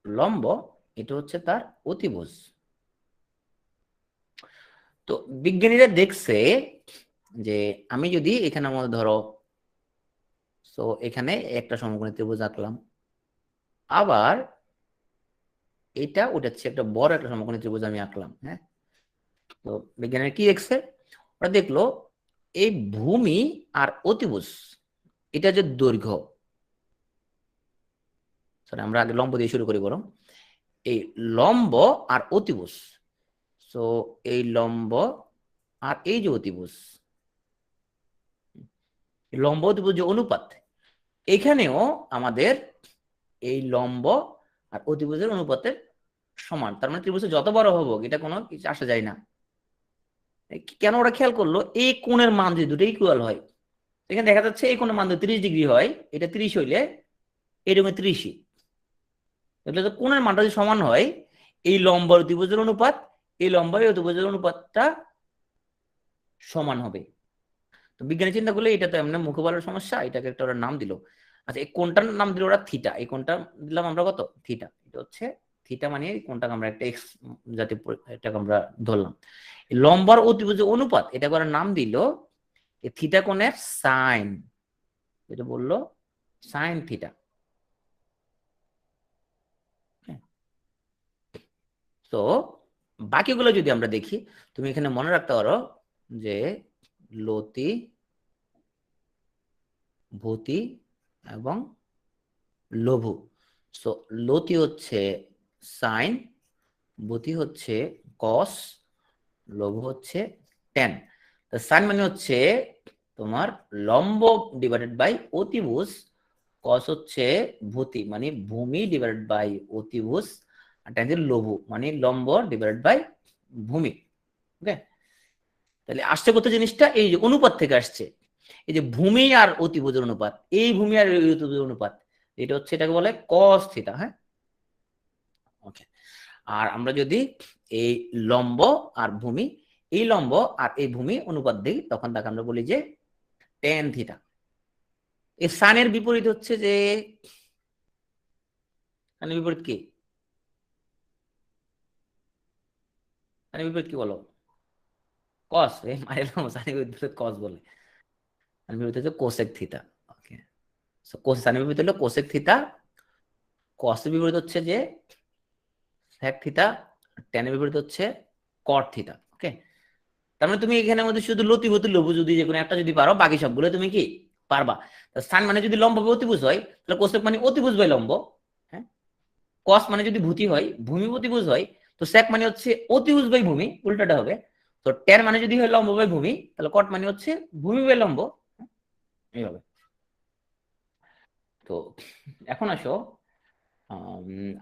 লম্ব, এটা হচ্ছে তার অতিভুজ। তো বিজ্ঞানীরা দেখছে যে আমি যদি এখানে আমাদের ধরো, তো এখানে একটা সমকোণী ত্রিভুজ আঁকলাম, আবার এটা ওঠাচ্ছে একটা বড় একটা সমকোণী ত্রিভুজ আমি আঁকলাম। হ্যাঁ, তো বিজ্ঞানীরা কি দেখছে, ওরা দেখলো এই ভূমি আর অতিভুজ, এটা যে দৈর্ঘ্য, সরি আমরা আগে লম্ব দিয়ে শুরু করি বরং, এই লম্ব আর অতিভুজ, তো এই লম্ব আর এই যে অতিভুজ, লম্ব অতিভুজ যে অনুপাত, এখানেও আমাদের এই লম্ব আর অতিভুজের অনুপাতের সমান। তার মানে ত্রিভুজে যত বড় হবো এটা কোনো কিছু আসা যায় না। কেন ওরা খেয়াল করলো, এই কোণের মান যদি দুটো ইকুয়াল হয়, এখানে দেখা যাচ্ছে এই কোণের মান যদি 30 ডিগ্রি হয়, এটা 30 হইলে এরকম 30ই, তাহলে কোণের মানটা যদি সমান হয়, এই লম্ব আর অতিভুজের অনুপাত, এই লম্ব আর অতিভুজের অনুপাতটা সমান হবে। তো বিজ্ঞানী চিন্তা করলে এটা তো এমনি মুখে বলার সমস্যা, এটাকে একটা ওরা নাম দিল। আচ্ছা, এই কোণটার নাম দিল ওরা থিটা, এই কোণটা দিলাম আমরা কত থিটা, এটা হচ্ছে থিটা, মানে এই কোণটাকে আমরা একটা এক্স জাতীয় এটাকে আমরা ধরলাম। লম্বার অতিভুজ অনুপাত, এটাকে ওরা নাম দিল এই থিটা কোণের সাইন, যেটা বললো সাইন থিটা। তো বাকিগুলো যদি আমরা দেখি, তুমি এখানে মনে রাখতে পারো যে লতি, ভূতি এবং লঘু। সো লতি হচ্ছে সাইন, ভূতি হচ্ছে কস, লঘু হচ্ছে ট্যান। সাইন মানে হচ্ছে তোমার লম্ব ডিভাইডেড বাই অতিভুজ, কস হচ্ছে ভূতি মানে ভূমি ডিভাইডেড বাই অতিভুজ, আর ট্যান হচ্ছে লঘু মানে লম্ব ডিভাইডেড বাই ভূমি। ওকে, তাহলে আসছে কত জিনিসটা এই যে অনুপাত থেকে আসছে, এই যে ভূমি আর অতিভুজের অনুপাত, এই ভূমি আর অতিভুজের অনুপাত, এটা হচ্ছে এটাকে বলে কস থিটা। হ্যাঁ, ওকে। আর আমরা যদি এই লম্ব আর ভূমি, এই লম্ব আর এই ভূমি অনুপাত দিই, তখন তাকে আমরা বলি যে টেন থিটা। এই সানের বিপরীত হচ্ছে যে, সানের বিপরীত কি? সানের বিপরীত কি বলো? কস। এই মাইলাম, সানের বিপরীত কস বলে। সানের বিপরীত হচ্ছে কোসেক থিটা। ওকে, সো কোস, সানের বিপরীত হলো কোসেক থিটা, কসের বিপরীত হচ্ছে যে সেক থিটা, টেনের বিপরীত হচ্ছে কট থিটা। ওকে, তার মানে তুমি এখানে মধ্যে শুধু লতি ভূতি লঘু যদি যে কোনো একটা যদি পারো, বাকি সবগুলো তুমি কি পারবা। সান মানে যদি লম্ব বাই অতিভুজ হয়, তাহলে কোসেক মানে অতিভুজ বাই লম্ব। হ্যাঁ, কস মানে যদি ভূতি হয়, ভূমি অতিভুজ হয়, তো সেক মানে হচ্ছে অতিভুজ বাই ভূমি, উল্টাটা হবে। তো ট্যান মানে যদি হয় লম্ব বাই ভূমি, তাহলে কট মানে হচ্ছে ভূমি বাই লম্ব। এইভাবে। তো এখন আসো,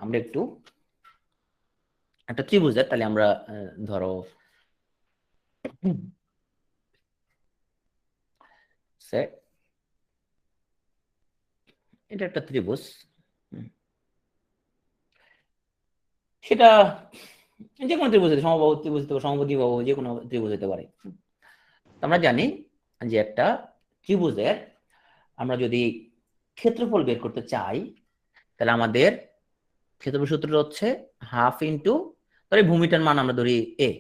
আমরা একটু একটা ত্রিভুজের, তাহলে আমরা ধরো এটা একটা ত্রিভুজ, সেটা যে কোনো ত্রিভুজ, সমবাহু ত্রিভুজ হতে পারে, সমদ্বিবাহু, যে কোনো ত্রিভুজ হতে পারে। আমরা জানি যে একটা ত্রিভুজের আমরা যদি ক্ষেত্রফল বের করতে চাই, তাহলে আমাদের ক্ষেত্রফল সূত্রটা হচ্ছে হাফ ইন্টু, ধরি ভূমিটার মান আমরা ধরি এ,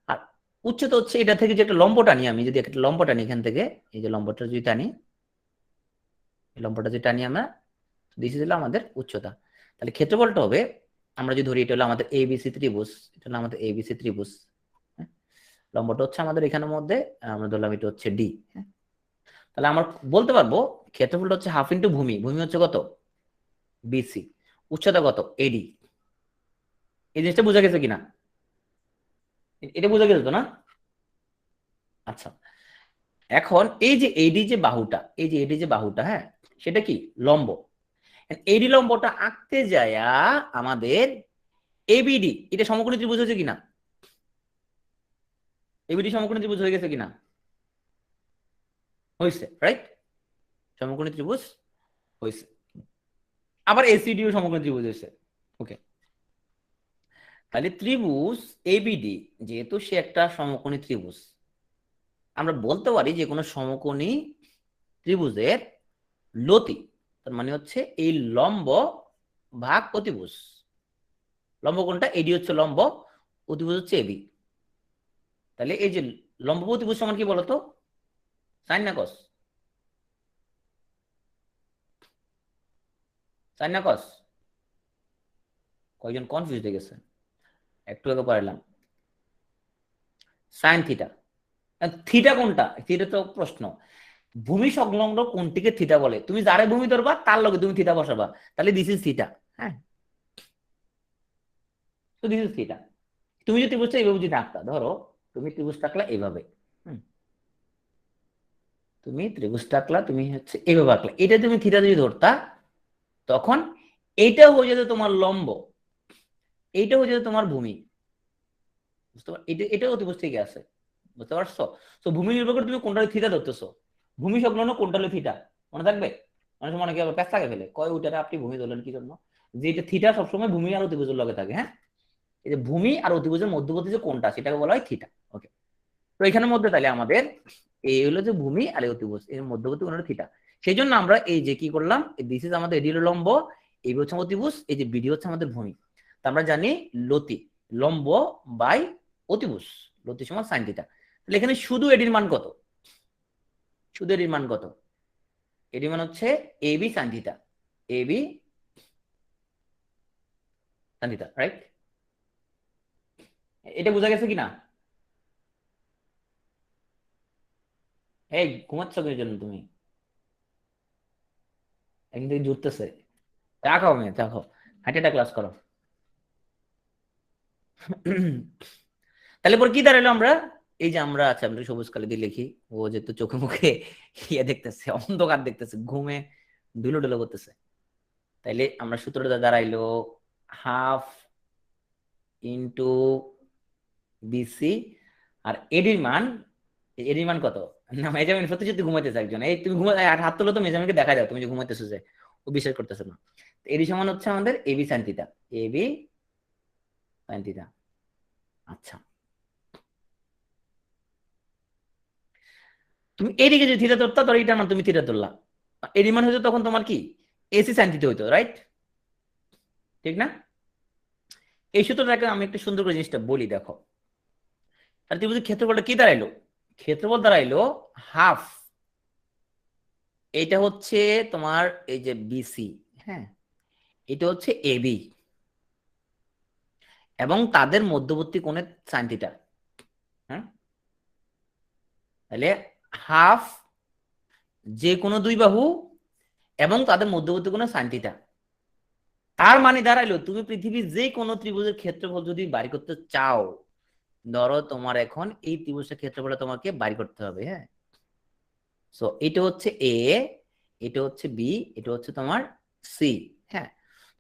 আর উচ্চতা হচ্ছে এটা থেকে যে একটা লম্ব টানি, আমি যদি একটা লম্ব টানি এখান থেকে, এই যে লম্বটা যদি টানি, এই লম্বটা যদি টানি আমরা, দিস ইজ হলো আমাদের উচ্চতা। তাহলে ক্ষেত্রফলটা হবে, আমরা যদি ধরি এটা হলো আমাদের এবিসি ত্রিভুজ, এটা হলো আমাদের এবিসি ত্রিভুজ। লম্বটা হচ্ছে আমাদের এখানের মধ্যে, আমরা ধরলাম এটা হচ্ছে ডি। তাহলে আমরা বলতে পারবো ক্ষেত্রফলটা হচ্ছে হাফ ইন্টু ভূমি, ভূমি হচ্ছে কত? বিসি, উচ্চতা কত? এডি। এই জিনিসটা বোঝা গেছে কিনা? এটা বোঝা গেছে তো না? আচ্ছা, এখন এই যে এডি যে বাহুটা, এই যে এডি যে বাহুটা, হ্যাঁ, সেটা কি লম্ব। এডি লম্বটা আঁকতে যায়া আমাদের এবিডি, এটা সমকোণী ত্রিভুজ হয়েছে কিনা? এবিডি সমকোণী ত্রিভুজ হয়ে গেছে কিনা? হয়েছে, রাইট? সমকোণী ত্রিভুজ হয়েছে। আবার এসিডিও সমকোণী ত্রিভুজ হয়েছে। ওকে, তাহলে ত্রিভুজ এবিডি, যেহেতু সে একটা সমকোণী ত্রিভুজ, আমরা বলতে পারি যে কোনো সমকোণী ত্রিভুজের লতি, তার মানে হচ্ছে এই লম্ব ভাগ অতিভুজ। লম্ব কোনটা? এডি হচ্ছে লম্ব, অতিভুজ হচ্ছে এবি। তাহলে এই যে লম্ব অতিভুজ সমান কি বলতো? সাইন না কস? সাইন না কস? কয়েকজন কনফিউজ হয়ে গেছে, একটু আগে পড়ালাম সাইন থিটা। থিটা কোনটা? থিটা তো প্রশ্ন। ভূমি সংলগ্ন কোনটিকে থিটা বলে? তুমি যারে ভূমি ধরবা তার লগে তুমি থিটা বসাবা, তাহলে দিস ইজ থিটা। হ্যাঁ, তো দিস ইজ থিটা। তুমি যদি ত্রিভুজটা এইভাবে যদি আঁকতা, ধরো তুমি ত্রিভুজটা আঁকলা এইভাবে, তুমি ত্রিভুজটা আঁকলা, তুমি হচ্ছে এইভাবে আঁকলা, এটা তুমি থিটা যদি ধরতা, তখন এইটা হয়ে যেত তোমার লম্ব, এইটা হয়ে যেত তোমার ভূমি। বুঝতে পার, এটা এটা অতিভুজ থেকে আছে, বুঝতে পারছো? তো ভূমি নির্ভর করে তুমি কোনটা থিটা ধরতেছো, ভূমি সংলগ্ন কোনটা হলো থিটা, মনে থাকবে? মানুষ মনে কি আবার প্যাচ লাগে ফেলে, কয় ওইটা আপনি ভূমি ধরলেন কি জন্য? যে এটা থিটা সবসময় ভূমি আর অতিভুজের লগে থাকে। হ্যাঁ, এই যে ভূমি আর অতিভুজের মধ্যবর্তী যে কোনটা, সেটাকে বলা হয় থিটা। ওকে, তো এখানের মধ্যে তাহলে আমাদের এই হলো যে ভূমি আর এই অতিভুজ, এর মধ্যবর্তী কোন থিটা। সেই জন্য আমরা এই যে কি করলাম, দিস ইজ আমাদের এডি লম্ব, এই হচ্ছে অতিভুজ, এই যে বিডি হচ্ছে আমাদের ভূমি। তা আমরা জানি লতি লম্ব বাই অতিভুজ, লতি সমান সাইন থিটা। তাহলে এখানে শুধু এডির মান কত? শুধু এডির মান কত? এডির মান হচ্ছে AB sine theta, AB sine theta, right? এটা বোঝা গেছে কিনা? এই ঘুমাচ্ছ কি জন্য তুমি? একদিন থেকে জুটতেছে। চা খাও মেয়ে, চা খাও। হাঁটি একটা ক্লাস করো। তাহলে পরে কি দাঁড়ালো আমরা? এই যে আমরা, আচ্ছা আমরা সবুজ কালি দিয়ে লিখি। ও যেহেতু চোখে মুখে ইয়ে দেখতেছে, অন্ধকার দেখতেছে, ঘুমে ধুলো ডুলো করতেছে, তাইলে আমরা সূত্রটা দাঁড়াইলো হাফ ইন্টু বিসি। আর এডির মান, এডির মান কত? না মেজামিন সত্যি সত্যি ঘুমাইতেছে একজন। এই তুমি ঘুমা, আর হাত তুলো তো মেজামিনকে দেখা যাও তুমি যে ঘুমাইতেছো যে। ও বিশ্বাস করতেছে না। এডি সমান হচ্ছে আমাদের AB sine theta. AB sine theta. আচ্ছা, তুমি এদিকে যদি থিটা ধরতা, ধর এটার মান তুমি থিটা ধরলা, এডি মান হইতো তখন তোমার কি এসি সাইন থিটা হইতো, রাইট? ঠিক না? এই সূত্রটাকে আমি একটু সুন্দর করে জিনিসটা বলি, দেখো। তাহলে তুমি ক্ষেত্রফলটা কি দাঁড়াইলো? ক্ষেত্রফল দাঁড়াইলো হাফ, এটা হচ্ছে তোমার এই যে বিসি, হ্যাঁ, এটা হচ্ছে এবি, এবং তাদের মধ্যবর্তী কোণের সাইন থিটা। হ্যাঁ, তাহলে হাফ যে কোনো দুই বাহু এবং তাদের মধ্যবর্তী কোণের সাইন থিটা। তার মানে দাঁড়াইলো তুমি পৃথিবীর যে কোনো ত্রিভুজের ক্ষেত্রফল যদি বাড়ি করতে চাও, ধরো তোমার এখন এই ত্রিভুজের ক্ষেত্রফলটা তোমাকে বাড়ি করতে হবে, হ্যাঁ। সো এটা হচ্ছে এ, এটা হচ্ছে বি, এটা হচ্ছে তোমার সি, হ্যাঁ।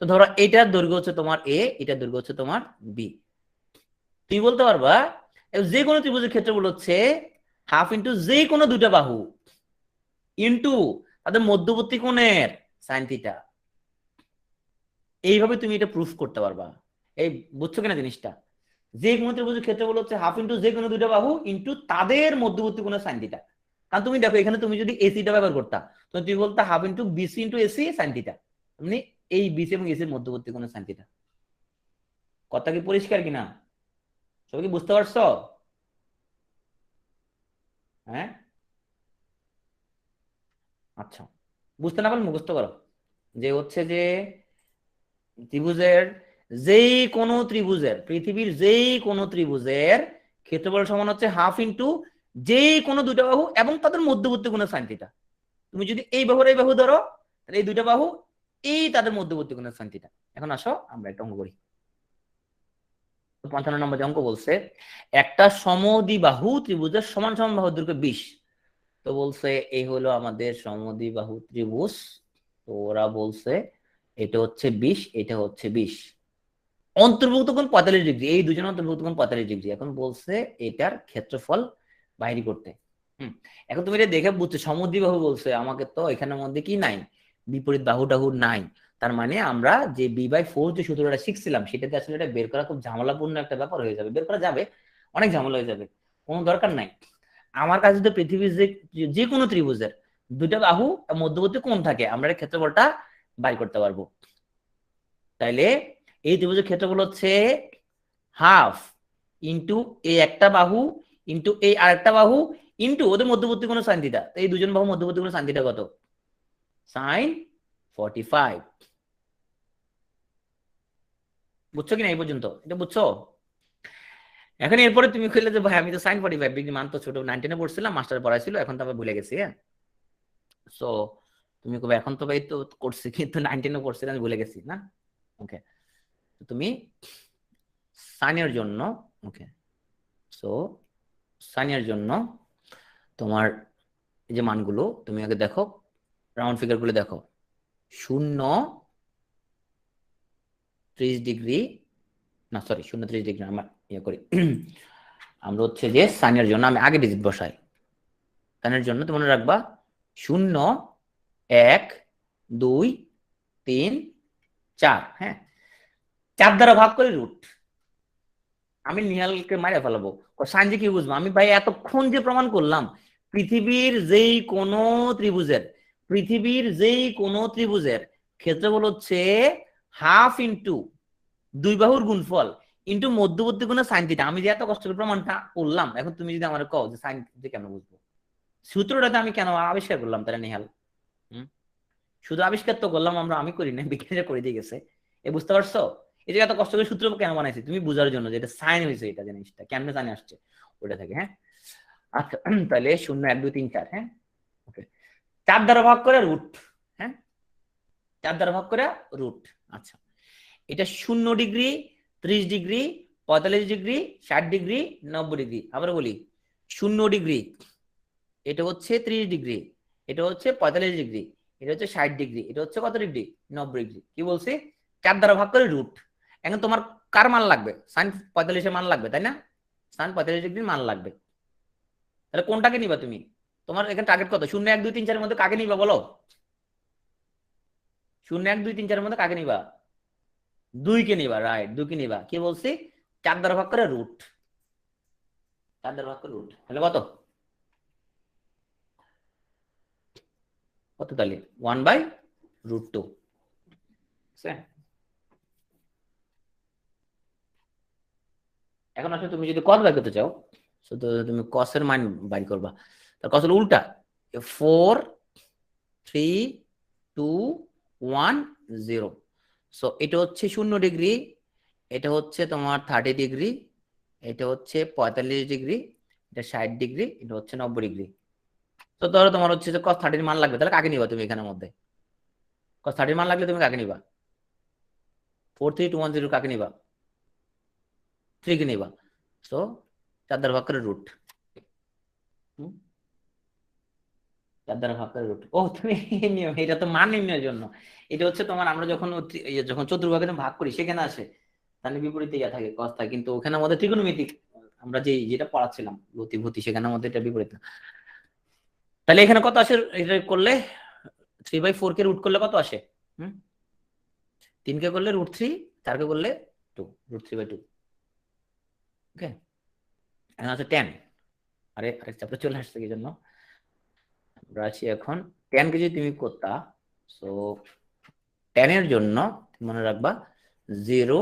তো ধরো এটার দৈর্ঘ্য হচ্ছে তোমার এ, এটার দৈর্ঘ্য হচ্ছে তোমার বি। তুমি বলতে পারবা যে কোনো ত্রিভুজের ক্ষেত্রফল হচ্ছে হাফ ইন্টু যে কোনো দুইটা বাহু ইন্টু তাদের মধ্যবর্তী কোণের সাইন থিটা। এইভাবে তুমি এটা প্রুফ করতে পারবা। এই বুঝছো কিনা জিনিসটা? যে কোনো ত্রিভুজের ক্ষেত্রফল হচ্ছে হাফ ইন্টু যে কোনো দুইটা বাহু ইন্টু তাদের মধ্যবর্তী কোণের সাইন থিটা। কারণ তুমি দেখো এখানে তুমি যদি এসিটা ব্যবহার করতা, তো তুমি বলতে half into BC into AC sine theta, মানে এই বিসি এবং এসির মধ্যবর্তী কোণের সাইন থিটা। কথা কি পরিষ্কার কিনা? সবাই কি বুঝতে পারছো? হ্যাঁ, আচ্ছা। বুঝতে না পারলে মুখস্থ করো, যে হচ্ছে যে ত্রিভুজের যেই কোনো ত্রিভুজের, পৃথিবীর যেই কোনো ত্রিভুজের ক্ষেত্রফল সমান হচ্ছে হাফ ইন্টু যেই কোনো দুইটা বাহু এবং তাদের মধ্যবর্তী কোণের সাইন থিটা। তুমি যদি এই বাহুর এই বাহু ধরো, তাহলে এই দুইটা বাহু এই তাদের মধ্যবর্তী কোণের সাইন থিটা। এখন আসো আমরা একটা অঙ্ক করি। 55 নম্বর অঙ্ক বলছে একটা সমদ্বিবাহু ত্রিভুজের সমান সমান বাহুর দৈর্ঘ্য 20। তো বলছে এই হলো আমাদের সমদ্বিবাহু ত্রিভুজ। তো ওরা বলছে এটা হচ্ছে 20, এটা হচ্ছে 20। অন্তর্ভুক্ত কোণ 45 ডিগ্রি, এই দুজনের অন্তর্ভুক্ত কোণ 45 ডিগ্রি। এখন বলছে এটার ক্ষেত্রফল বাইরে করতে। এখন তুমি এটা দেখে বুঝছো সমদ্বিবাহু বলছে, আমাকে তো এখানের মধ্যে কি নাই, বিপরীত বাহু টাহু নাই। তার মানে আমরা যে বি/4 যে সূত্রটা শিখছিলাম সেটাতে আসলে এটা বের করা খুব ঝামেলাপূর্ণ একটা ব্যাপার হয়ে যাবে। বের করা যাবে, অনেক ঝামেলা হয়ে যাবে, কোনো দরকার নাই। আমার কাছে তো পৃথিবীর যে যে কোনো ত্রিভুজের দুইটা বাহু মধ্যবর্তী কোণ থাকে, আমরা এর ক্ষেত্রফলটা বাই করতে পারবো। তাইলে এই ত্রিভুজের ক্ষেত্রফল হচ্ছে হাফ ইন্টু এই একটা বাহু ইন্টু এই আরেকটা বাহু ইন্টু ওদের মধ্যবর্তী কোণ সাইন থিটা। এই দুজন বাহু মধ্যবর্তী কোণ সাইন থিটা কত? সাইন 45। বুঝছো কিনা এই পর্যন্ত? এটা বুঝছো? এখন এরপরে তুমি কইলে যে ভাই আমি তো সাইন 45 ডিগ্রি মান তো ছোট 9-10 পড়ছিলাম, মাস্টার পড়াইছিল, এখন তো আবার ভুলে গেছি, হ্যাঁ। সো তুমি কবে এখন তো ভাই তো করছি, কিন্তু 9-10 পড়ছিলাম, আমি ভুলে গেছি না। ওকে, তুমি সাইনের জন্য, ওকে, সো সাইনের জন্য তোমার এই যে মানগুলো তুমি আগে দেখো, রাউন্ড ফিগার গুলো দেখো। 0, 30 ডিগ্রি, না সরি 0, 30 ডিগ্রি আমরা ইয়ে করি। আমরা হচ্ছে যে সাইনের জন্য আমি আগে ডিজিট বসাই। সাইনের জন্য তুমি মনে রাখবা 0, 1, 2, 3, 4, হ্যাঁ, 4 দ্বারা ভাগ করে রুট। আমি নিহালকে মারে ফেলাবো, সাইন যে কি বুঝবো? আমি ভাই এতক্ষণ যে প্রমাণ করলাম পৃথিবীর যেই কোনো ত্রিভুজের, পৃথিবীর যেই কোনো ত্রিভুজের ক্ষেত্রফল হচ্ছে হাফ ইন্টু দুই বাহুর গুণফল ইন্টু মধ্যবর্তী কোণের সাইন থিটা। আমি যে এত কষ্ট করে প্রমাণটা করলাম, এখন তুমি যদি আমার কও যে সাইন যে কেন বুঝবো, সূত্রটাতে আমি কেন আবিষ্কার করলাম তাহলে নিহাল? শুধু আবিষ্কার তো করলাম আমরা, আমি করি না, বিজ্ঞানীরা করে দিয়ে গেছে। এ বুঝতে পারছো? এই যে এত কষ্ট করে সূত্র কেন বানাইছি তুমি বুঝার জন্য যে এটা সাইন হয়েছে, এটা জিনিসটা কেমনে সাইন আসছে ওটা থেকে। হ্যাঁ আচ্ছা তাহলে 0 1 2 3 4। হ্যাঁ ওকে 4 দ্বারা ভাগ করে রুট। হ্যাঁ 4 দ্বারা ভাগ করে রুট। আচ্ছা এটা 0 degree, 30 degree, 45 degree, 60 degree, 90 degree. আবার বলি 0 ডিগ্রি, এটা হচ্ছে 30 ডিগ্রি, এটা হচ্ছে 45 ডিগ্রি, এটা হচ্ছে 60 ডিগ্রি, এটা হচ্ছে কত ডিগ্রি 90 ডিগ্রি। কি বলছি 4 দ্বারা ভাগ করে রুট। এখন তোমার কার মান লাগবে? সাইন 45 মান লাগবে তাই না? সাইন 45 ডিগ্রির মান লাগবে। তাহলে কোনটাকে নিবা তুমি? তোমার এখানে টার্গেট কত? 0 1 2 3 4 এর মধ্যে কাকে নিবা বলো? 0 1 2 3 4 এর মধ্যে কাকে নিবা? 2 কে নিবা, রাইট 2 কে নিবা। কি বলছি 4 দ্বারা ভাগ করে রুট। 4 দ্বারা ভাগ করে রুট তাহলে কত? কত তাহলে 1/√2। এখন আসলে তুমি যদি কস বের করতে চাও তো তুমি কসের মান বাইর করবা। তার কস হলো উল্টা 4 3 2 1 0। সো এটা হচ্ছে 0 ডিগ্রি, এটা হচ্ছে তোমার 30 ডিগ্রি, এটা হচ্ছে 45 ডিগ্রি, এটা 60 ডিগ্রি, এটা হচ্ছে 90 ডিগ্রি। তো ধরো তোমার হচ্ছে যে cos 30 মান লাগবে, তাহলে কাকে নিবা তুমি এখানের মধ্যে? cos 30 মান লাগলে তুমি কাকে নিবা? 4 3 2 1 0 কাকে নিবা? 3 কে নিবা। সো 4 দ্বারা ভাগ করে রুট। 4 দ্বারা ভাগ করে রুট। ও তুমি নিয়ম, এটা তো মান নির্ণয়ের জন্য। এটা হচ্ছে তোমার আমরা যখন যখন চতুর্ভাগে ভাগ করি সেখানে আসে, তাহলে বিপরীতে ইয়া থাকে cos থাকে, কিন্তু ওখানে আমাদের ত্রিকোণমিতিক আমরা যেটা পড়াচ্ছিলাম ভূতি সেখানে আমাদের এটা বিপরীত না। তাহলে এখানে কত আসে এটা করলে? 3/4 কে রুট করলে কত আসে? 3 কে করলে √3, 4 কে করলে 2, √3/2। ওকে এখন আছে 10। আরেক চ্যাপ্টার চলে আসছে কি জন্য আমরা আছি এখন 10 কে যদি তুমি করতা, সো 10 এর জন্য মনে রাখবা 0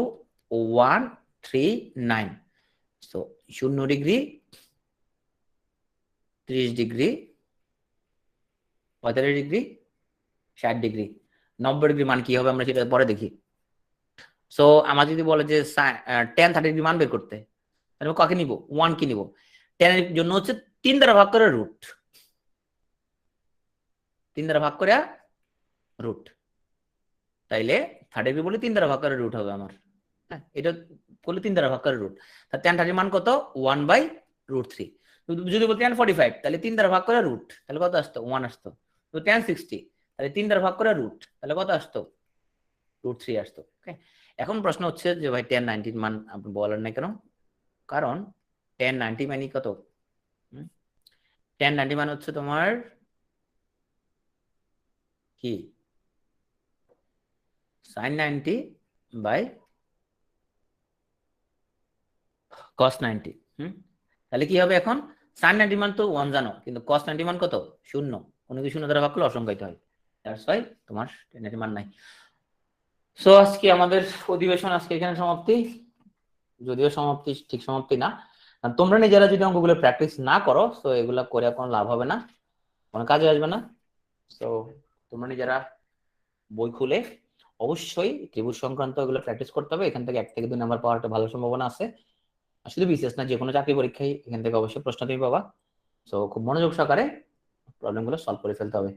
1 3 9। So 0 degree, 30 degree, 45 degree, 60 degree, 90 degree মান কি হবে আমরা সেটা পরে দেখি। সো আমার যদি বলে যে 10 30 ডিগ্রি মান বের করতে, তাহলে কাকে নিব? 1 কে নিব। 10 এর জন্য হচ্ছে 3 দ্বারা ভাগ করে রুট। 3 দ্বারা ভাগ করে রুট, তাইলে 30 বলে 3 দ্বারা ভাগ করে রুট হবে আমার। হ্যাঁ এটা করলে 3 দ্বারা ভাগ করে রুট। তা 10 30 মান কত? 1/√3। যদি বলতে 10 45 তাহলে 3 দ্বারা ভাগ করে রুট, তাহলে কত আসতো? 1 আসতো। তো 10 60 তাহলে 3 দ্বারা ভাগ করে রুট, তাহলে কত আসতো? √3 আসতো। ওকে এখন প্রশ্ন হচ্ছে যে ভাই 10 90 মান আপনি বলেন না কেন? কারণ 10 90 মানে কত? 10 90 মান হচ্ছে তোমার কি sin 90/cos 90। তাহলে কি হবে এখন? sin 90 মান তো 1 জানো, কিন্তু cos 90 মান কত? 0। কোনো কিছু 0 দ্বারা ভাগ করলে অসংখ্যায়িত হয়। দ্যাটস ওয়াই তোমার 10 90 মান নাই। সো আজকে আমাদের অধিবেশন আজকে এখানে সমাপ্তি, যদিও সমাপ্তি ঠিক সমাপ্তি না। তোমরা নিজেরা যদি অঙ্কগুলো প্র্যাকটিস না করো তো এগুলা করে কোনো লাভ হবে না, কোনো কাজে আসবে না। তো তোমরা নিজেরা বই খুলে অবশ্যই ত্রিভুজ সংক্রান্ত এগুলো প্র্যাকটিস করতে হবে। এখান থেকে 1 থেকে 2 নাম্বার পাওয়ার একটা ভালো সম্ভাবনা আছে। শুধু বিশেষ না, যে কোনো চাকরি পরীক্ষায় এখান থেকে অবশ্যই প্রশ্ন তুমি পাবা। সো খুব মনোযোগ সহকারে প্রবলেমগুলো সলভ করে ফেলতে হবে।